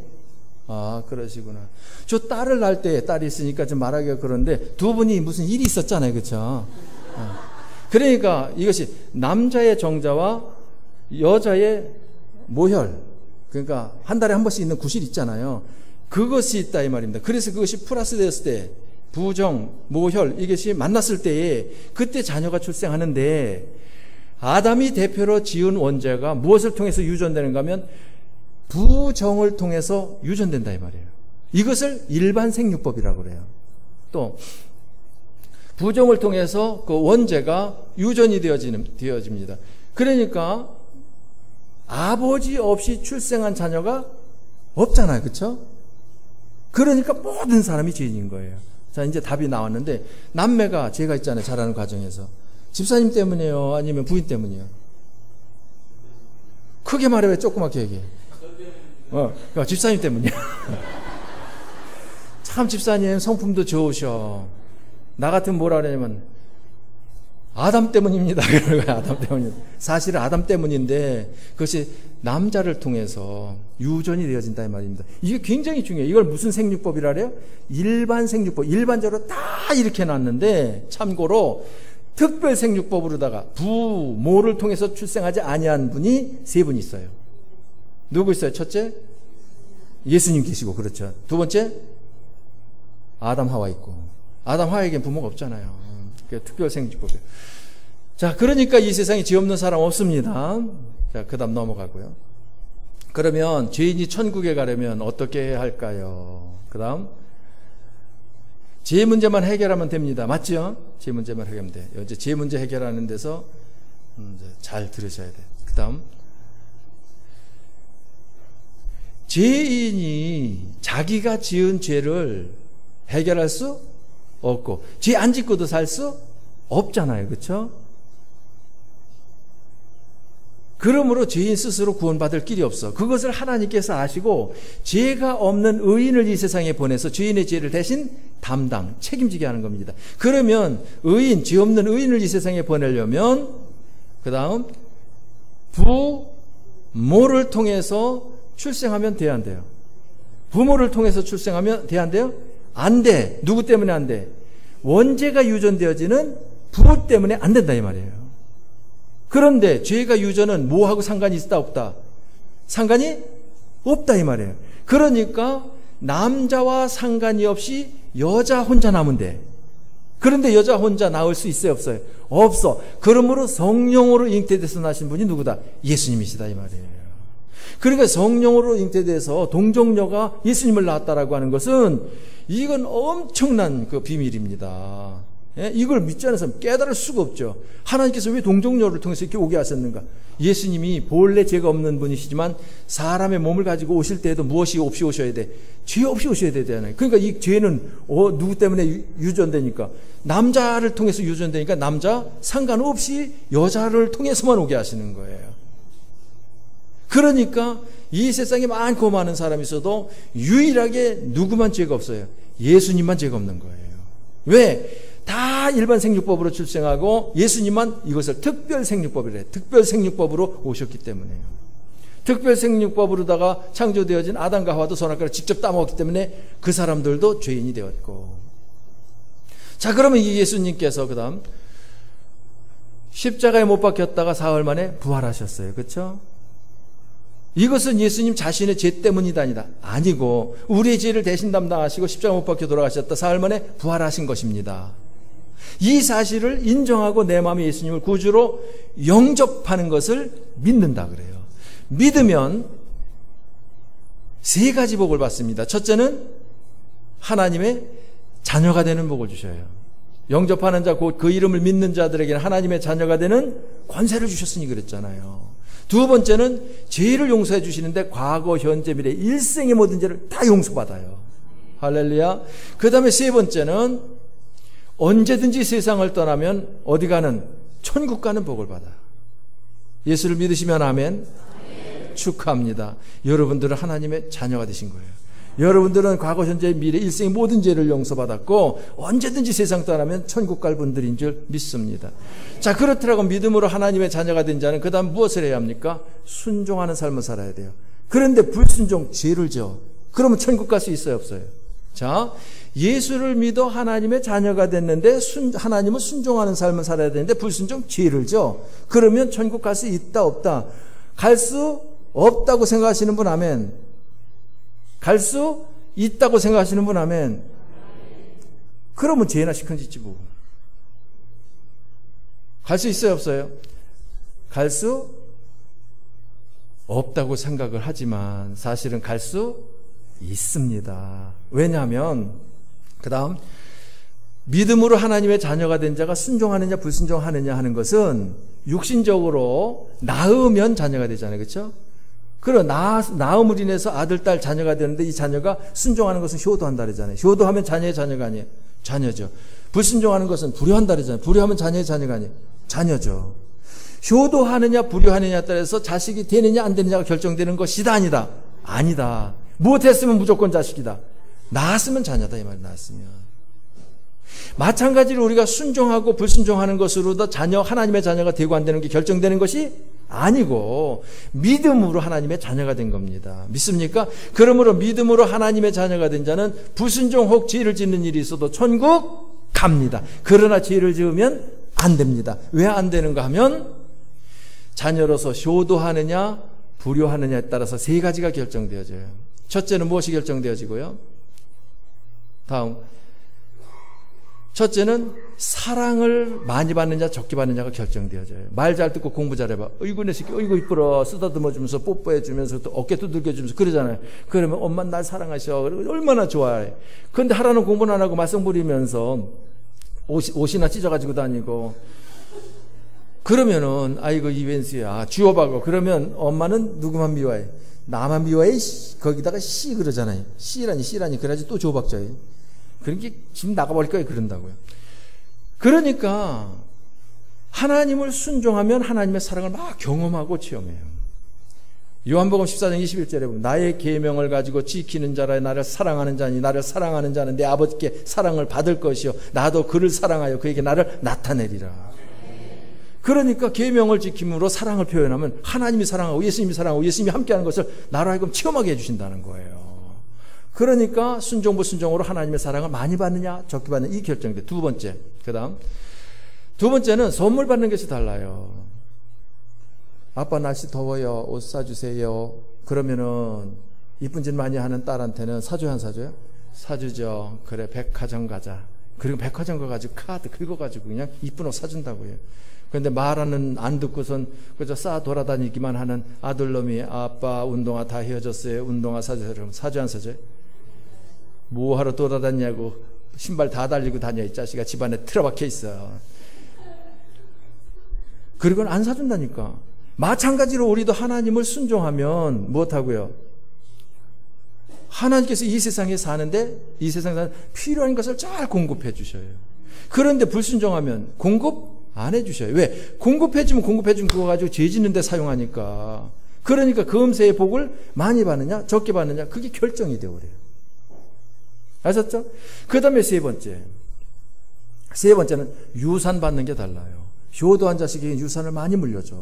아, 그러시구나. 저 딸을 낳을 때 딸이 있으니까 좀 말하기가 그런데 두 분이 무슨 일이 있었잖아요. 그렇죠? 그러니까 이것이 남자의 정자와 여자의 모혈, 그러니까 한 달에 한 번씩 있는 구실 있잖아요. 그것이 있다 이 말입니다. 그래서 그것이 플러스 되었을 때 부정, 모혈 이것이 만났을 때에 그때 자녀가 출생하는데 아담이 대표로 지은 원죄가 무엇을 통해서 유전되는가 하면 부정을 통해서 유전된다 이 말이에요. 이것을 일반 생육법이라고 그래요. 또 부정을 통해서 그 원죄가 유전이 되어집니다. 그러니까 아버지 없이 출생한 자녀가 없잖아요. 그렇죠? 그러니까 모든 사람이 죄인인 거예요. 자, 이제 답이 나왔는데 남매가 죄가 있잖아요. 자라는 과정에서. 집사님 때문이에요? 아니면 부인 때문이에요? 크게 말해. 왜 조그맣게 얘기해? 집사님 때문이야. 참 집사님 성품도 좋으셔. 나 같으면 뭐라 그러냐면 아담 때문입니다. 그런 거야. 아담 때문입니다. 사실은 아담 때문인데 그것이 남자를 통해서 유전이 되어진다 이 말입니다. 이게 굉장히 중요해요. 이걸 무슨 생육법이라 그래요? 일반 생육법. 일반적으로 다 이렇게 놨는데 참고로 특별 생육법으로다가 부모를 통해서 출생하지 아니한 분이 세 분 있어요. 누구 있어요? 첫째 예수님 계시고, 그렇죠. 두 번째 아담 하와 있고. 아담 하와에겐 부모가 없잖아요. 특별 생육법이에요. 자, 그러니까 이 세상에 죄 없는 사람 없습니다. 자, 그 다음 넘어가고요. 그러면 죄인이 천국에 가려면 어떻게 해야 할까요? 그 다음 죄 문제만 해결하면 됩니다. 맞죠? 죄 문제만 해결하면 돼. 이제 죄 문제 해결하는 데서 잘 들으셔야 돼. 그 다음 죄인이 자기가 지은 죄를 해결할 수 없고 죄 안 짓고도 살 수 없잖아요. 그렇죠? 그러므로 죄인 스스로 구원받을 길이 없어. 그것을 하나님께서 아시고 죄가 없는 의인을 이 세상에 보내서 죄인의 죄를 대신 담당, 책임지게 하는 겁니다. 그러면 의인, 죄 없는 의인을 이 세상에 보내려면 그 다음 부모를 통해서 출생하면 돼야 안 돼요? 부모를 통해서 출생하면 돼야 안 돼요? 안 돼. 누구 때문에 안 돼? 원죄가 유전되어지는 부모 때문에 안 된다 이 말이에요. 그런데 죄가 유전은 뭐하고 상관이 있다 없다? 상관이 없다 이 말이에요. 그러니까 남자와 상관이 없이 여자 혼자 낳으면 돼. 그런데 여자 혼자 낳을 수 있어요 없어요? 없어. 그러므로 성령으로 잉태돼서 나신 분이 누구다? 예수님이시다 이 말이에요. 그러니까 성령으로 잉태돼서 동정녀가 예수님을 낳았다라고 하는 것은 이건 엄청난 그 비밀입니다. 예? 이걸 믿지 않은 사람 깨달을 수가 없죠. 하나님께서 왜 동정녀를 통해서 이렇게 오게 하셨는가? 예수님이 본래 죄가 없는 분이시지만 사람의 몸을 가지고 오실 때에도 무엇이 없이 오셔야 돼? 죄 없이 오셔야 되잖아요. 그러니까 이 죄는 누구 때문에 유전되니까? 남자를 통해서 유전되니까 남자 상관없이 여자를 통해서만 오게 하시는 거예요. 그러니까 이 세상에 많고 많은 사람이 있어도 유일하게 누구만 죄가 없어요? 예수님만 죄가 없는 거예요. 왜? 다 일반 생육법으로 출생하고 예수님만 이것을 특별 생육법이래. 특별 생육법으로 오셨기 때문에요. 특별 생육법으로다가 창조되어진 아담과 하와도 선악과를 직접 따먹었기 때문에 그 사람들도 죄인이 되었고. 자, 그러면 이 예수님께서 그 다음 십자가에 못 박혔다가 사흘 만에 부활하셨어요. 그렇죠? 이것은 예수님 자신의 죄 때문이다 아니다. 아니고 우리의 죄를 대신 담당하시고 십자가 못 박혀 돌아가셨다. 사흘 만에 부활하신 것입니다. 이 사실을 인정하고 내 마음에 예수님을 구주로 영접하는 것을 믿는다 그래요. 믿으면 세 가지 복을 받습니다. 첫째는 하나님의 자녀가 되는 복을 주셔요. 영접하는 자, 곧 그 이름을 믿는 자들에게는 하나님의 자녀가 되는 권세를 주셨으니 그랬잖아요. 두 번째는 죄를 용서해 주시는데 과거, 현재, 미래 일생의 모든 죄를 다 용서받아요. 할렐루야. 그 다음에 세 번째는 언제든지 세상을 떠나면 어디 가는? 천국 가는 복을 받아요. 예수를 믿으시면 아멘. 축하합니다. 여러분들은 하나님의 자녀가 되신 거예요. 여러분들은 과거, 현재, 미래 일생의 모든 죄를 용서받았고 언제든지 세상 떠나면 천국 갈 분들인 줄 믿습니다. 자, 그렇더라고 믿음으로 하나님의 자녀가 된 자는 그 다음 무엇을 해야 합니까? 순종하는 삶을 살아야 돼요. 그런데 불순종, 죄를 져. 그러면 천국 갈 수 있어요 없어요? 자, 예수를 믿어 하나님의 자녀가 됐는데 하나님은 순종하는 삶을 살아야 되는데 불순종, 죄를 져. 그러면 천국 갈 수 있다 없다? 갈 수 없다고 생각하시는 분 아멘. 갈 수 있다고 생각하시는 분 아멘. 그러면 죄나 시큰 짓지 뭐. 갈 수 있어요, 없어요? 갈 수 없다고 생각을 하지만 사실은 갈 수 있습니다. 왜냐하면 그 다음 믿음으로 하나님의 자녀가 된 자가 순종하느냐 불순종하느냐 하는 것은 육신적으로 낳으면 자녀가 되잖아요. 그렇죠? 그럼 낳음을 인해서 아들, 딸, 자녀가 되는데 이 자녀가 순종하는 것은 효도한다 그러잖아요. 효도하면 자녀의 자녀가 아니에요. 자녀죠. 불순종하는 것은 불효한다 그러잖아요. 불효하면 자녀의 자녀가 아니에요. 자녀죠. 효도하느냐 불효하느냐에 따라서 자식이 되느냐 안 되느냐가 결정되는 것이다 아니다. 아니다. 못했으면 무조건 자식이다. 낳았으면 자녀다 이 말. 낳았으면. 마찬가지로 우리가 순종하고 불순종하는 것으로도 자녀, 하나님의 자녀가 되고 안 되는 게 결정되는 것이 아니고 믿음으로 하나님의 자녀가 된 겁니다. 믿습니까? 그러므로 믿음으로 하나님의 자녀가 된 자는 불순종 혹 죄를 짓는 일이 있어도 천국 갑니다. 그러나 죄를 지으면 안 됩니다. 왜 안 되는가 하면 자녀로서 효도하느냐 불효하느냐에 따라서 세 가지가 결정되어져요. 첫째는 무엇이 결정되어지고요? 다음, 첫째는 사랑을 많이 받느냐 적게 받느냐가 결정되어져요. 말 잘 듣고 공부 잘해봐. 어이구 내 새끼 어이구 이쁘러 쓰다듬어 주면서 뽀뽀해 주면서 또 어깨 두들겨 주면서 그러잖아요. 그러면 엄마 날 사랑하셔. 그리고 얼마나 좋아해. 그런데 하라는 공부는 안 하고 말썽 부리면서 옷이나 찢어가지고 다니고 그러면은 아이고 이벤스야 주워봐고 그러면 엄마는 누구만 미워해? 나만 미워해? 거기다가 씨 그러잖아요. 씨라니 그래야지 또 조박자예요. 그러니까 집 나가버릴 거예요. 그런다고요. 그러니까 하나님을 순종하면 하나님의 사랑을 막 경험하고 체험해요. 요한복음 14장 21절에 보면 나의 계명을 가지고 지키는 자라 나를 사랑하는 자니 나를 사랑하는 자는 내 아버지께 사랑을 받을 것이요 나도 그를 사랑하여 그에게 나를 나타내리라. 그러니까 계명을 지킴으로 사랑을 표현하면 하나님이 사랑하고 예수님이 함께하는 것을 나로 하여금 체험하게 해주신다는 거예요. 그러니까 순종 불순종으로 하나님의 사랑을 많이 받느냐 적게 받느냐 이 결정돼. 두 번째, 그 다음 두 번째는 선물 받는 것이 달라요. 아빠 날씨 더워요. 옷 사주세요. 그러면은 이쁜 짓 많이 하는 딸한테는 사줘요 안 사줘요? 사주죠. 그래 백화점 가자. 그리고 백화점 가가지고 카드 긁어가지고 그냥 이쁜 옷 사준다고요. 그런데 말하는 안 듣고선 그저 싸 돌아다니기만 하는 아들놈이 아빠 운동화 다 헤어졌어요. 운동화 사주세요. 그럼 사줘 안 사줘요? 뭐하러 돌아다니냐고 신발 다 달리고 다녀 이 자식아 집안에 틀어박혀 있어. 그리고는 안 사준다니까. 마찬가지로 우리도 하나님을 순종하면 무엇하고요? 하나님께서 이 세상에 사는데 이 세상에 사는 필요한 것을 잘 공급해 주셔요. 그런데 불순종하면 공급 안 해주셔요. 왜? 공급해주면 그거 가지고 죄 짓는 데 사용하니까. 그러니까 금세의 복을 많이 받느냐 적게 받느냐 그게 결정이 되어버려요. 아셨죠? 그 다음에 세 번째는 유산 받는 게 달라요. 효도한 자식에게 유산을 많이 물려줘.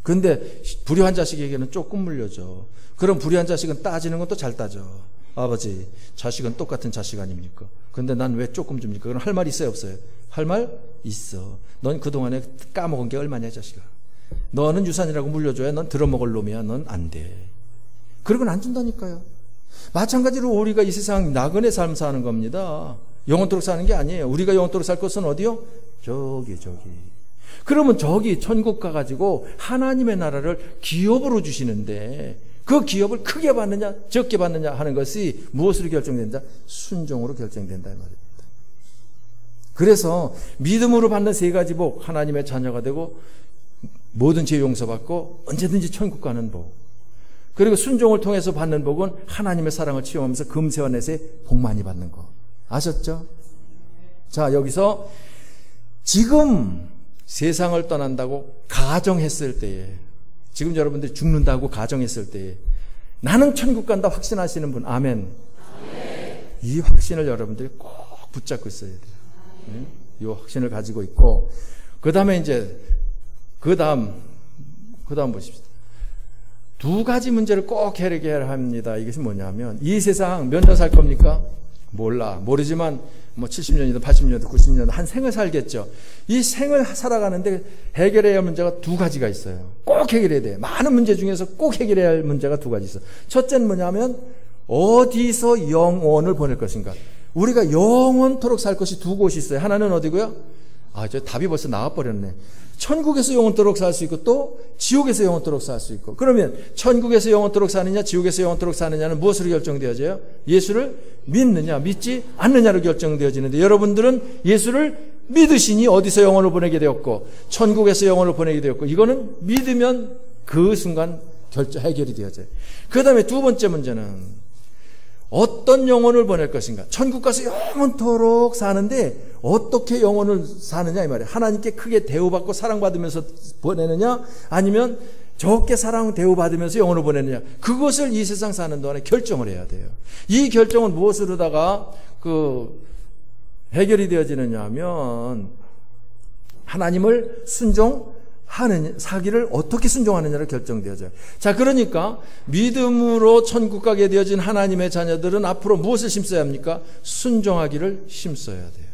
근데 불효한 자식에게는 조금 물려줘. 그럼 불효한 자식은 따지는 건 또 잘 따져. 아버지 자식은 똑같은 자식 아닙니까? 근데 난 왜 조금 줍니까? 그럼 할 말 있어요 없어요? 할 말 있어. 넌 그동안에 까먹은 게 얼마냐 자식아. 너는 유산이라고 물려줘야 넌 들어먹을 놈이야. 넌 안 돼. 그러고는 안 준다니까요. 마찬가지로 우리가 이 세상 나그네 삶 사는 겁니다. 영원토록 사는 게 아니에요. 우리가 영원토록 살 곳은 어디요? 저기. 그러면 저기 천국 가가지고 하나님의 나라를 기업으로 주시는데 그 기업을 크게 받느냐 적게 받느냐 하는 것이 무엇으로 결정된다? 순종으로 결정된다 이 말입니다. 그래서 믿음으로 받는 세 가지 복, 하나님의 자녀가 되고 모든 죄 용서받고 언제든지 천국 가는 복, 그리고 순종을 통해서 받는 복은 하나님의 사랑을 체험하면서 금세와 내세 복 많이 받는 거. 아셨죠? 자, 여기서 지금 세상을 떠난다고 가정했을 때에, 지금 여러분들이 죽는다고 가정했을 때에 나는 천국 간다 확신하시는 분, 아멘. 이 확신을 여러분들이 꼭 붙잡고 있어야 돼요. 이 확신을 가지고 있고, 그 다음에 이제 그 다음 보십시오. 두 가지 문제를 꼭 해결해야 합니다. 이것이 뭐냐면, 이 세상 몇 년 살 겁니까? 모르지만 뭐 70년이든 80년이든 90년이든 한 생을 살겠죠. 이 생을 살아가는데 해결해야 할 문제가 두 가지가 있어요. 꼭 해결해야 돼요. 많은 문제 중에서 꼭 해결해야 할 문제가 두 가지 있어요. 첫째는 뭐냐면 어디서 영혼을 보낼 것인가. 우리가 영원토록 살 것이 두 곳이 있어요. 하나는 어디고요? 저 답이 벌써 나와버렸네. 천국에서 영원토록 살 수 있고 또 지옥에서 영원토록 살 수 있고. 그러면 천국에서 영원토록 사느냐 지옥에서 영원토록 사느냐는 무엇으로 결정되어져요? 예수를 믿느냐 믿지 않느냐로 결정되어지는데, 여러분들은 예수를 믿으시니 어디서 영혼을 보내게 되었고 천국에서 영혼을 보내게 되었고, 이거는 믿으면 그 순간 해결이 되어져요. 그 다음에 두 번째 문제는 어떤 영혼을 보낼 것인가. 천국 가서 영원토록 사는데 어떻게 영혼을 사느냐 이 말이에요. 하나님께 크게 대우받고 사랑받으면서 보내느냐, 아니면 적게 사랑 대우받으면서 영혼을 보내느냐. 그것을 이 세상 사는 동안에 결정을 해야 돼요. 이 결정은 무엇으로다가 해결이 되어지느냐 하면 하나님을 사기를 어떻게 순종하느냐로 결정되어져요. 자, 그러니까 믿음으로 천국 가게 되어진 하나님의 자녀들은 앞으로 무엇을 심어야 합니까? 순종하기를 심어야 돼요.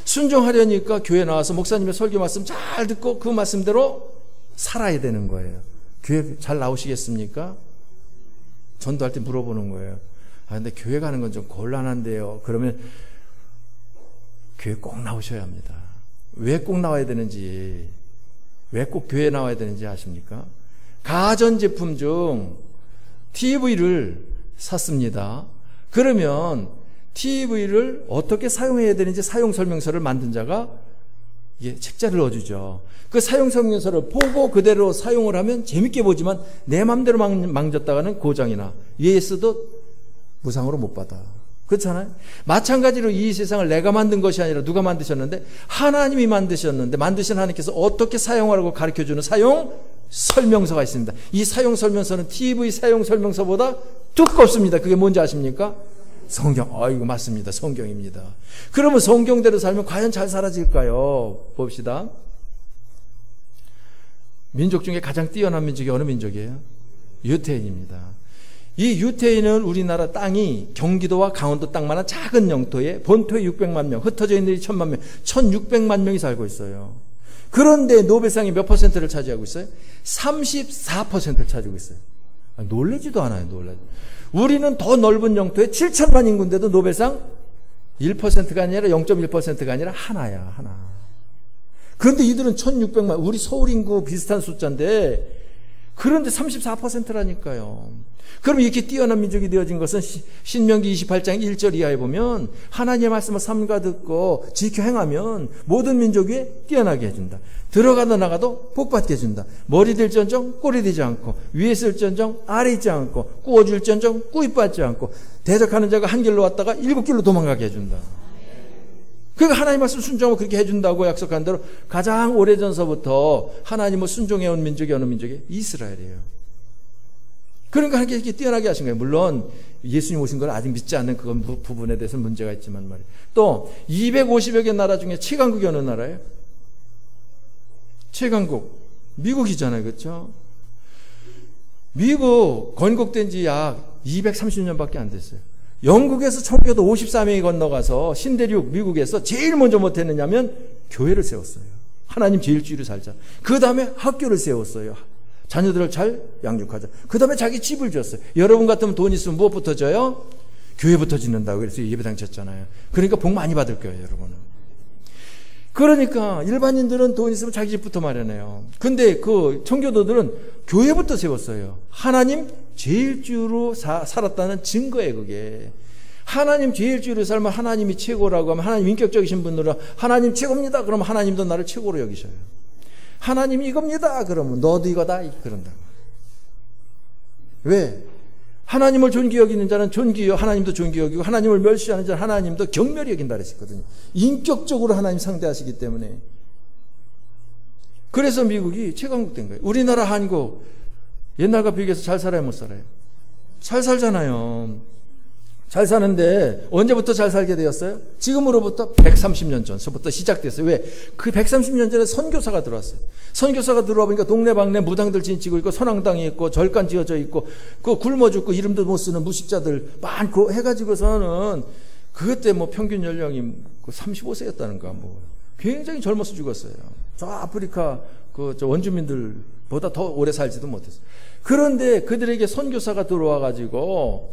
순종하려니까 교회 나와서 목사님의 설교 말씀 잘 듣고 그 말씀대로 살아야 되는 거예요. 교회 잘 나오시겠습니까? 전도할 때 물어보는 거예요. 근데 교회 가는 건 좀 곤란한데요. 그러면 교회 꼭 나오셔야 합니다. 왜 꼭 나와야 되는지, 왜 꼭 교회에 나와야 되는지 아십니까? 가전제품 중 TV를 샀습니다. 그러면 TV를 어떻게 사용해야 되는지 사용설명서를 만든 자가 책자를 넣어주죠. 그 사용설명서를 보고 그대로 사용을 하면 재밌게 보지만 내 맘대로 망쳤다가는 고장이나 예수도 무상으로 못 받아. 그렇잖아요. 마찬가지로 이 세상을 내가 만든 것이 아니라 누가 만드셨는데? 하나님이 만드셨는데, 만드신 하나님께서 어떻게 사용하라고 가르쳐주는 사용 설명서가 있습니다. 이 사용 설명서는 TV 사용 설명서보다 두껍습니다. 그게 뭔지 아십니까? 성경. 이거 맞습니다. 성경입니다. 그러면 성경대로 살면 과연 잘 사라질까요? 봅시다. 민족 중에 가장 뛰어난 민족이 어느 민족이에요? 유태인입니다. 이 유태인은 우리나라 땅이 경기도와 강원도 땅만한 작은 영토에 본토에 600만 명, 흩어져 있는 데 1000만 명, 1600만 명이 살고 있어요. 그런데 노벨상이 몇 퍼센트를 차지하고 있어요? 34%를 차지하고 있어요. 놀라지도 않아요. 우리는 더 넓은 영토에 7천만 인구인데도 노벨상 1%가 아니라 0.1%가 아니라 하나야. 그런데 이들은 1600만, 우리 서울 인구 비슷한 숫자인데 그런데 34%라니까요. 그럼 이렇게 뛰어난 민족이 되어진 것은 신명기 28장 1절 이하에 보면 하나님의 말씀을 삼가 듣고 지켜 행하면 모든 민족 위에 뛰어나게 해준다. 들어가도 나가도 복받게 해준다. 머리 될지언정 꼬리 되지 않고, 위에 있을지언정 아래 있지 않고, 꾸어줄지언정 꾸이 빠지지 않고, 대적하는 자가 한 길로 왔다가 7길로 도망가게 해준다. 그러니까 하나님 말씀 순종하고 그렇게 해준다고 약속한 대로 가장 오래전서부터 하나님을 순종해온 민족이 어느 민족이에요? 이스라엘이에요. 그러니까 하나님께 이렇게 뛰어나게 하신 거예요. 물론 예수님 오신 걸 아직 믿지 않는 그건 부분에 대해서는 문제가 있지만 말이에요. 또 250여 개 나라 중에 최강국이 어느 나라예요? 최강국 미국이잖아요. 그렇죠? 미국 건국된 지 약 230년밖에 안 됐어요. 영국에서 청교도 54명이 건너가서 신대륙 미국에서 제일 먼저 못했느냐면 교회를 세웠어요. 하나님 제일주의를 살자. 그 다음에 학교를 세웠어요. 자녀들을 잘 양육하자. 그 다음에 자기 집을 지었어요. 여러분 같으면 돈 있으면 무엇부터 져요? 교회부터 짓는다고. 그래서 예배당 쳤잖아요. 그러니까 복 많이 받을 거예요, 여러분은. 그러니까 일반인들은 돈 있으면 자기 집부터 마련해요. 근데 그 청교도들은 교회부터 세웠어요. 하나님 제일주의로 살았다는 증거예요, 그게. 하나님 제일주의로 살면 하나님이 최고라고 하면, 하나님 인격적이신 분들은 하나님 최고입니다. 그러면 하나님도 나를 최고로 여기셔요. 하나님이 이겁니다. 그러면 너도 이거다. 그런다고. 왜? 하나님을 존귀 여기는 자는 존귀 여기고 하나님도 존귀 여기고, 하나님을 멸시하는 자는 하나님도 경멸히 여긴다 그랬거든요. 인격적으로 하나님 상대하시기 때문에. 그래서 미국이 최강국 된 거예요. 우리나라 한국 옛날과 비교해서 잘 살아요, 못 살아요? 잘 살잖아요. 잘 사는데 언제부터 잘 살게 되었어요? 지금으로부터 130년 전서부터 시작됐어요. 왜? 그 130년 전에 선교사가 들어왔어요. 선교사가 들어와 보니까 동네방네 무당들 진치고 있고, 선왕당이 있고, 절간 지어져 있고, 그 굶어 죽고 이름도 못 쓰는 무식자들 많고 해가지고서는 그때 뭐 평균 연령이 35세였다는가 뭐 굉장히 젊어서 죽었어요. 저 아프리카 원주민들보다 더 오래 살지도 못했어요. 그런데 그들에게 선교사가 들어와가지고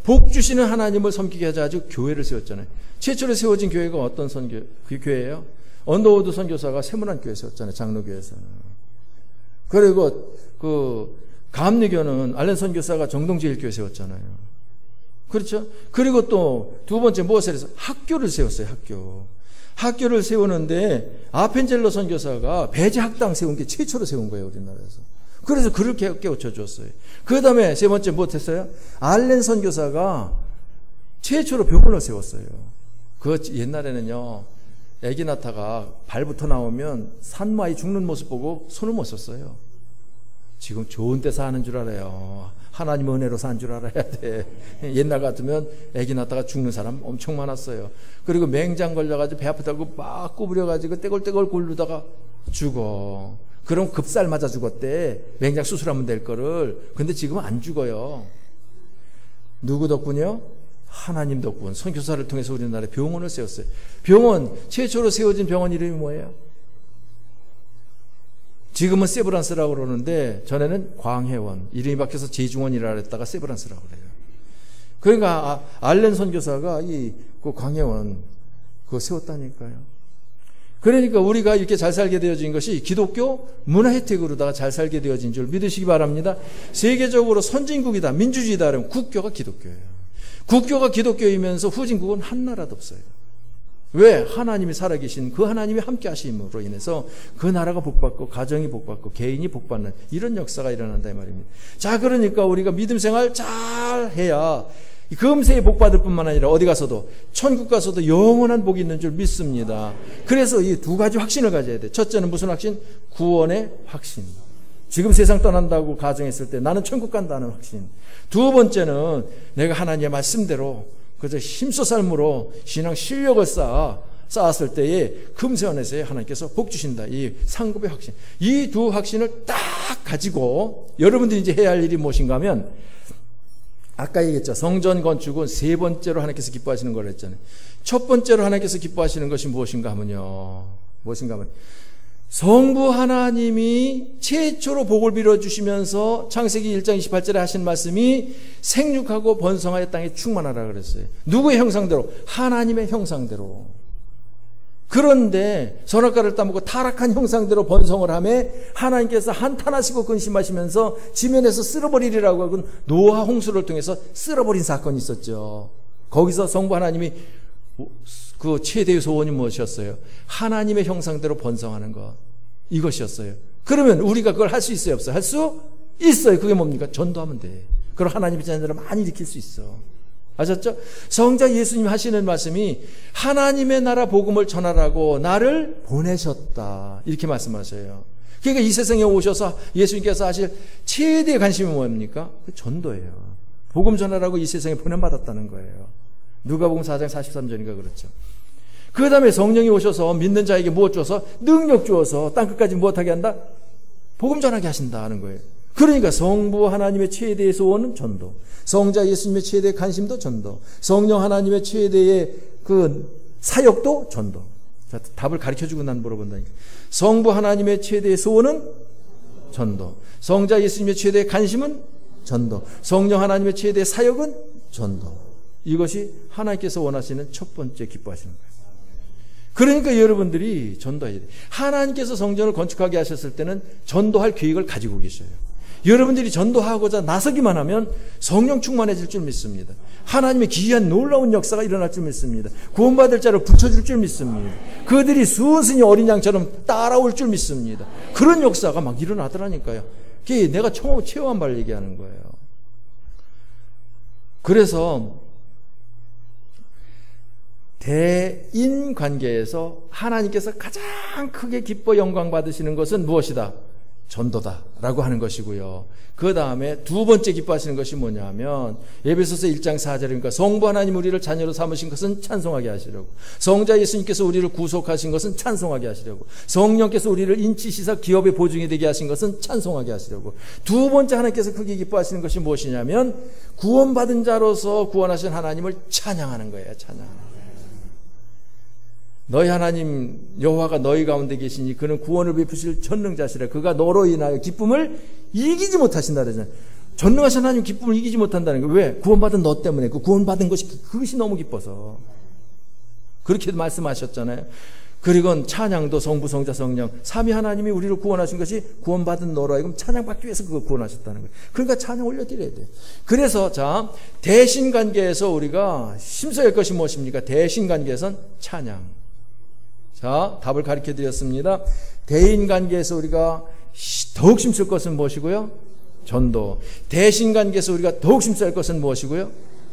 복 주시는 하나님을 섬기게 하자가지고 교회를 세웠잖아요. 최초로 세워진 교회가 어떤 그 교회예요? 언더우드 선교사가 세문안 교회 세웠잖아요. 장로교회에서는. 그리고 감리교는 알렌 선교사가 정동제일교회 세웠잖아요. 그렇죠? 그리고 또 두 번째 무엇을 해서 학교를 세웠어요. 학교를 세우는데 아펜젤로 선교사가 배제 학당 세운 게 최초로 세운 거예요. 우리나라에서. 그래서 그를 깨우쳐 줬어요. 그 다음에 세 번째 무엇했어요? 알렌 선교사가 최초로 병원을 세웠어요. 옛날에는요, 애기 낳다가 발부터 나오면 산모아이 죽는 모습 보고 손을 못 썼어요. 지금 좋은 데 사는 줄 알아요. 하나님 은혜로 산 줄 알아야 돼. 옛날 같으면 애기 낳다가 죽는 사람 엄청 많았어요. 그리고 맹장 걸려가지고 배 아프다고 막 구부려가지고 떼굴떼굴 굴르다가 죽어. 그럼 급살 맞아 죽었대. 맹장 수술하면 될 거를. 근데 지금은 안 죽어요. 누구 덕분이요? 하나님 덕분. 선교사를 통해서 우리나라에 병원을 세웠어요. 병원, 최초로 세워진 병원 이름이 뭐예요? 지금은 세브란스라고 그러는데 전에는 광해원, 이름이 바뀌어서 제중원이라 했다가 세브란스라고 그래요. 그러니까 알렌 선교사가 그 광해원 그거 세웠다니까요. 그러니까 우리가 이렇게 잘 살게 되어진 것이 기독교 문화 혜택으로다가 잘 살게 되어진 줄 믿으시기 바랍니다. 세계적으로 선진국이다, 민주주의다 그러면 국교가 기독교예요. 국교가 기독교이면서 후진국은 한 나라도 없어요. 왜? 하나님이 살아계신 그 하나님이 함께 하심으로 인해서 그 나라가 복받고 가정이 복받고 개인이 복받는 이런 역사가 일어난다 이 말입니다. 자, 그러니까 우리가 믿음 생활 잘 해야 금세에 복받을 뿐만 아니라 어디 가서도 천국 가서도 영원한 복이 있는 줄 믿습니다. 그래서 이 두 가지 확신을 가져야 돼. 첫째는 무슨 확신? 구원의 확신. 지금 세상 떠난다고 가정했을 때 나는 천국 간다는 확신. 두 번째는 내가 하나님의 말씀대로 그저 힘써 삶으로 신앙 실력을 쌓았을 때에 금세원에서 하나님께서 복 주신다. 이 상급의 확신. 이 두 확신을 딱 가지고 여러분들이 이제 해야 할 일이 무엇인가 하면 아까 얘기했죠. 성전 건축은 세 번째로 하나님께서 기뻐하시는 걸 했잖아요. 첫 번째로 하나님께서 기뻐하시는 것이 무엇인가 하면요. 성부 하나님이 최초로 복을 빌어주시면서 창세기 1장 28절에 하신 말씀이 생육하고 번성하여 땅에 충만하라 그랬어요. 누구의 형상대로? 하나님의 형상대로. 그런데 선악과를 따먹고 타락한 형상대로 번성을 하며 하나님께서 한탄하시고 근심하시면서 지면에서 쓸어버리리라고 하고 노아 홍수를 통해서 쓸어버린 사건이 있었죠. 거기서 성부 하나님이 그 최대의 소원이 무엇이었어요? 하나님의 형상대로 번성하는 것. 이것이었어요. 그러면 우리가 그걸 할 수 있어요? 없어요? 할 수 있어요. 그게 뭡니까? 전도하면 돼. 그럼 하나님의 자녀들을 많이 일으킬 수 있어. 아셨죠? 성자 예수님 하시는 말씀이 하나님의 나라 복음을 전하라고 나를 보내셨다. 이렇게 말씀하셔요. 그러니까 이 세상에 오셔서 예수님께서 하실 최대의 관심이 뭡니까? 그 전도예요. 복음 전하라고 이 세상에 보냄받았다는 거예요. 누가복음 4장 43절인가 그렇죠. 그 다음에 성령이 오셔서 믿는 자에게 무엇 주어서? 능력 주어서 땅끝까지 무엇하게 한다? 복음 전하게 하신다 하는 거예요. 그러니까 성부 하나님의 최대의 소원은 전도, 성자 예수님의 최대의 관심도 전도, 성령 하나님의 최대의 그 사역도 전도. 자, 답을 가르쳐주고 난 물어본다니까. 성부 하나님의 최대의 소원은 전도, 성자 예수님의 최대의 관심은 전도, 성령 하나님의 최대의 사역은 전도. 이것이 하나님께서 원하시는 첫 번째 기뻐하시는 거예요. 그러니까 여러분들이 전도해야 돼요. 하나님께서 성전을 건축하게 하셨을 때는 전도할 계획을 가지고 계셔요. 여러분들이 전도하고자 나서기만 하면 성령 충만해질 줄 믿습니다. 하나님의 기이한 놀라운 역사가 일어날 줄 믿습니다. 구원받을 자를 붙여줄 줄 믿습니다. 그들이 순순히 어린 양처럼 따라올 줄 믿습니다. 그런 역사가 막 일어나더라니까요. 그게 내가 체험한 바를 얘기하는 거예요. 그래서 대인 관계에서 하나님께서 가장 크게 기뻐 영광 받으시는 것은 무엇이다? 전도다라고 하는 것이고요. 그 다음에 두 번째 기뻐하시는 것이 뭐냐면 에베소서 1장 4절이니까 성부 하나님 우리를 자녀로 삼으신 것은 찬송하게 하시려고, 성자 예수님께서 우리를 구속하신 것은 찬송하게 하시려고, 성령께서 우리를 인치 씻어 기업의 보증이 되게 하신 것은 찬송하게 하시려고. 두 번째 하나님께서 크게 기뻐하시는 것이 무엇이냐면 구원받은 자로서 구원하신 하나님을 찬양하는 거예요. 찬양하는 거예요. 너희 하나님 여호와가 너희 가운데 계시니 그는 구원을 베푸실 전능자시라. 그가 너로 인하여 기쁨을 이기지 못하신다 그러잖아요. 전능하신 하나님 기쁨을 이기지 못한다는 게 왜? 구원받은 너 때문에. 그 구원받은 그것이 너무 기뻐서 그렇게 말씀하셨잖아요. 그리고 찬양도 성부 성자 성령 삼위 하나님이 우리를 구원하신 것이 구원받은 너로 하여금 찬양받기 위해서 그걸 구원하셨다는 거예요. 그러니까 찬양 올려드려야 돼요. 그래서 자, 대신관계에서 우리가 힘써야 할 것이 무엇입니까? 대신관계에선 찬양. 자, 답을 가르쳐 드렸습니다. 대인관계에서 우리가 더욱 힘쓸 것은 무엇이고요? 전도. 대신관계에서 우리가 더욱 힘써야 할 것은 무엇이고요?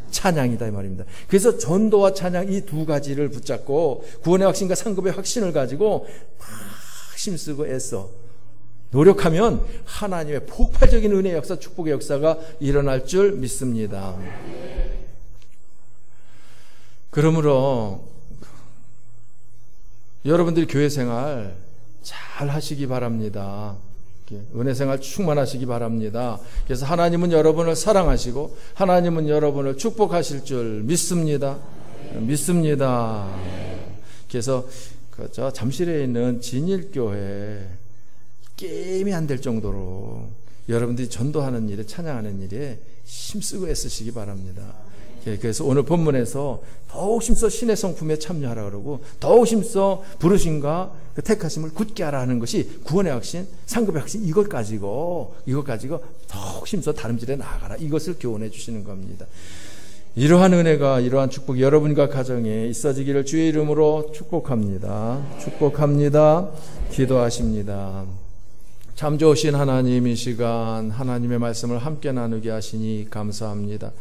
찬양이다 이 말입니다. 그래서 전도와 찬양 이 두 가지를 붙잡고 구원의 확신과 상급의 확신을 가지고 막 힘쓰고 애써 노력하면 하나님의 폭발적인 은혜의 역사, 축복의 역사가 일어날 줄 믿습니다. 그러므로 여러분들이 교회 생활 잘 하시기 바랍니다. 은혜 생활 충만하시기 바랍니다. 그래서 하나님은 여러분을 사랑하시고 하나님은 여러분을 축복하실 줄 믿습니다. 믿습니다. 그래서 저 잠실에 있는 진일교회 게임이 안 될 정도로 여러분들이 전도하는 일에 찬양하는 일에 힘쓰고 애쓰시기 바랍니다. 그래서 오늘 본문에서 더욱 힘써 신의 성품에 참여하라 그러고 더욱 힘써 부르심과 그 택하심을 굳게 하라 하는 것이 구원의 확신, 상급의 확신 이걸 가지고 더욱 힘써 다름질에 나아가라 이것을 교훈해 주시는 겁니다. 이러한 은혜가 이러한 축복이 여러분과 가정에 있어지기를 주의 이름으로 축복합니다. 축복합니다. 기도하십니다. 참 좋으신 하나님 이 시간 하나님의 말씀을 함께 나누게 하시니 감사합니다.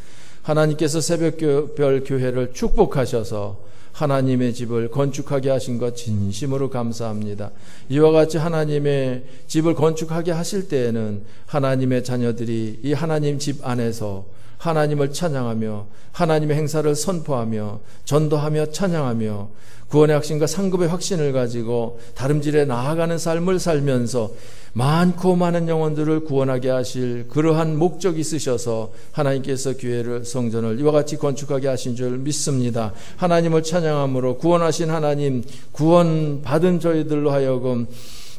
하나님께서 새벽별 교회를 축복하셔서 하나님의 집을 건축하게 하신 것 진심으로 감사합니다. 이와 같이 하나님의 집을 건축하게 하실 때에는 하나님의 자녀들이 이 하나님 집 안에서 하나님을 찬양하며 하나님의 행사를 선포하며 전도하며 찬양하며 구원의 확신과 상급의 확신을 가지고 다름질에 나아가는 삶을 살면서 많고 많은 영혼들을 구원하게 하실 그러한 목적이 있으셔서 하나님께서 교회를 성전을 이와 같이 건축하게 하신 줄 믿습니다. 하나님을 찬양함으로 구원하신 하나님 구원받은 저희들로 하여금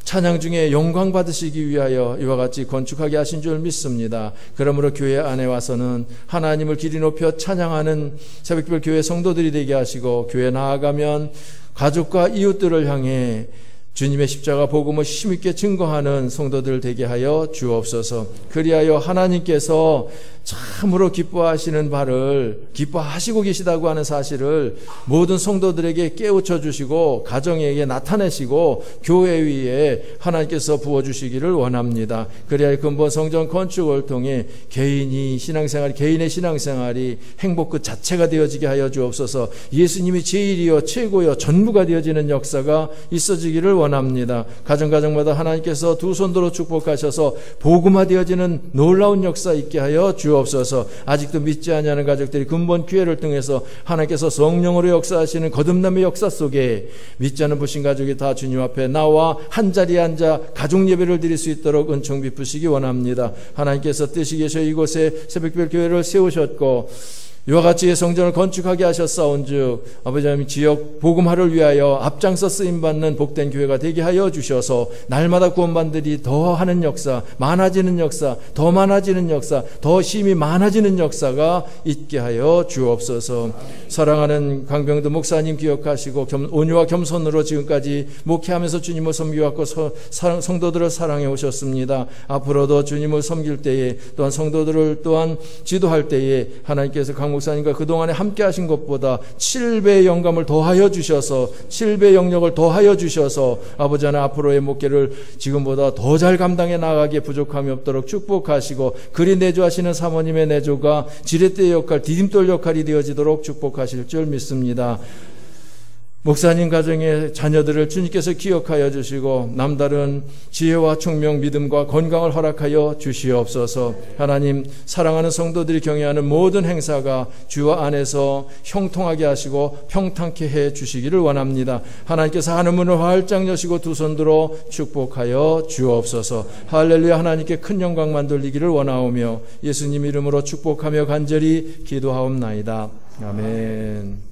찬양 중에 영광 받으시기 위하여 이와 같이 건축하게 하신 줄 믿습니다. 그러므로 교회 안에 와서는 하나님을 길이 높여 찬양하는 새벽별 교회 성도들이 되게 하시고 교회 나아가면 가족과 이웃들을 향해 주님의 십자가 복음을 힘있게 증거하는 성도들 되게 하여 주옵소서. 그리하여 하나님께서 참으로 기뻐하시는 바를 기뻐하시고 계시다고 하는 사실을 모든 성도들에게 깨우쳐 주시고 가정에게 나타내시고 교회 위에 하나님께서 부어주시기를 원합니다. 그리하여 근본 성전 건축을 통해 개인의 신앙생활이 행복 그 자체가 되어지게 하여 주옵소서. 예수님이 제일이요 최고요 전부가 되어지는 역사가 있어지기를 원합니다. 가정마다 하나님께서 두 손으로 축복하셔서 복음화되어지는 놀라운 역사 있게 하여 주옵소서. 아직도 믿지 아니하는 가족들이 근본 기회를 통해서 하나님께서 성령으로 역사하시는 거듭남의 역사 속에 믿지 않는 부신 가족이 다 주님 앞에 나와 한자리에 앉아 가족 예배를 드릴 수 있도록 은총 베푸시기 원합니다. 하나님께서 뜻이 계셔 이곳에 새벽별 교회를 세우셨고 이와 같이 성전을 건축하게 하셨사온즉 아버지 하나님 지역 복음화를 위하여 앞장서 쓰임받는 복된 교회가 되게 하여 주셔서 날마다 구원받들이 더하는 역사, 많아지는 역사, 더 많아지는 역사, 더 힘이 많아지는 역사가 있게 하여 주옵소서. 사랑하는 강병두 목사님 기억하시고 온유와 겸손으로 지금까지 목회하면서 주님을 섬기왔고 성도들을 사랑해 오셨습니다. 앞으로도 주님을 섬길 때에 또한 성도들을 또한 지도할 때에 하나님께서 강 목사님과 그동안에 함께 하신 것보다 7배의 영감을 더하여 주셔서 7배의 영역을 더하여 주셔서 아버지 하나님 앞으로의 목회를 지금보다 더 잘 감당해 나가기에 부족함이 없도록 축복하시고 그리 내조하시는 사모님의 내조가 지렛대의 역할, 디딤돌 역할이 되어지도록 축복하실 줄 믿습니다. 목사님 가정의 자녀들을 주님께서 기억하여 주시고 남다른 지혜와 총명, 믿음과 건강을 허락하여 주시옵소서. 하나님 사랑하는 성도들이 경외하는 모든 행사가 주와 안에서 형통하게 하시고 평탄케 해 주시기를 원합니다. 하나님께서 하늘 문을 활짝 여시고 두 손 들어 축복하여 주옵소서. 할렐루야. 하나님께 큰 영광만 돌리기를 원하오며 예수님 이름으로 축복하며 간절히 기도하옵나이다. 아멘.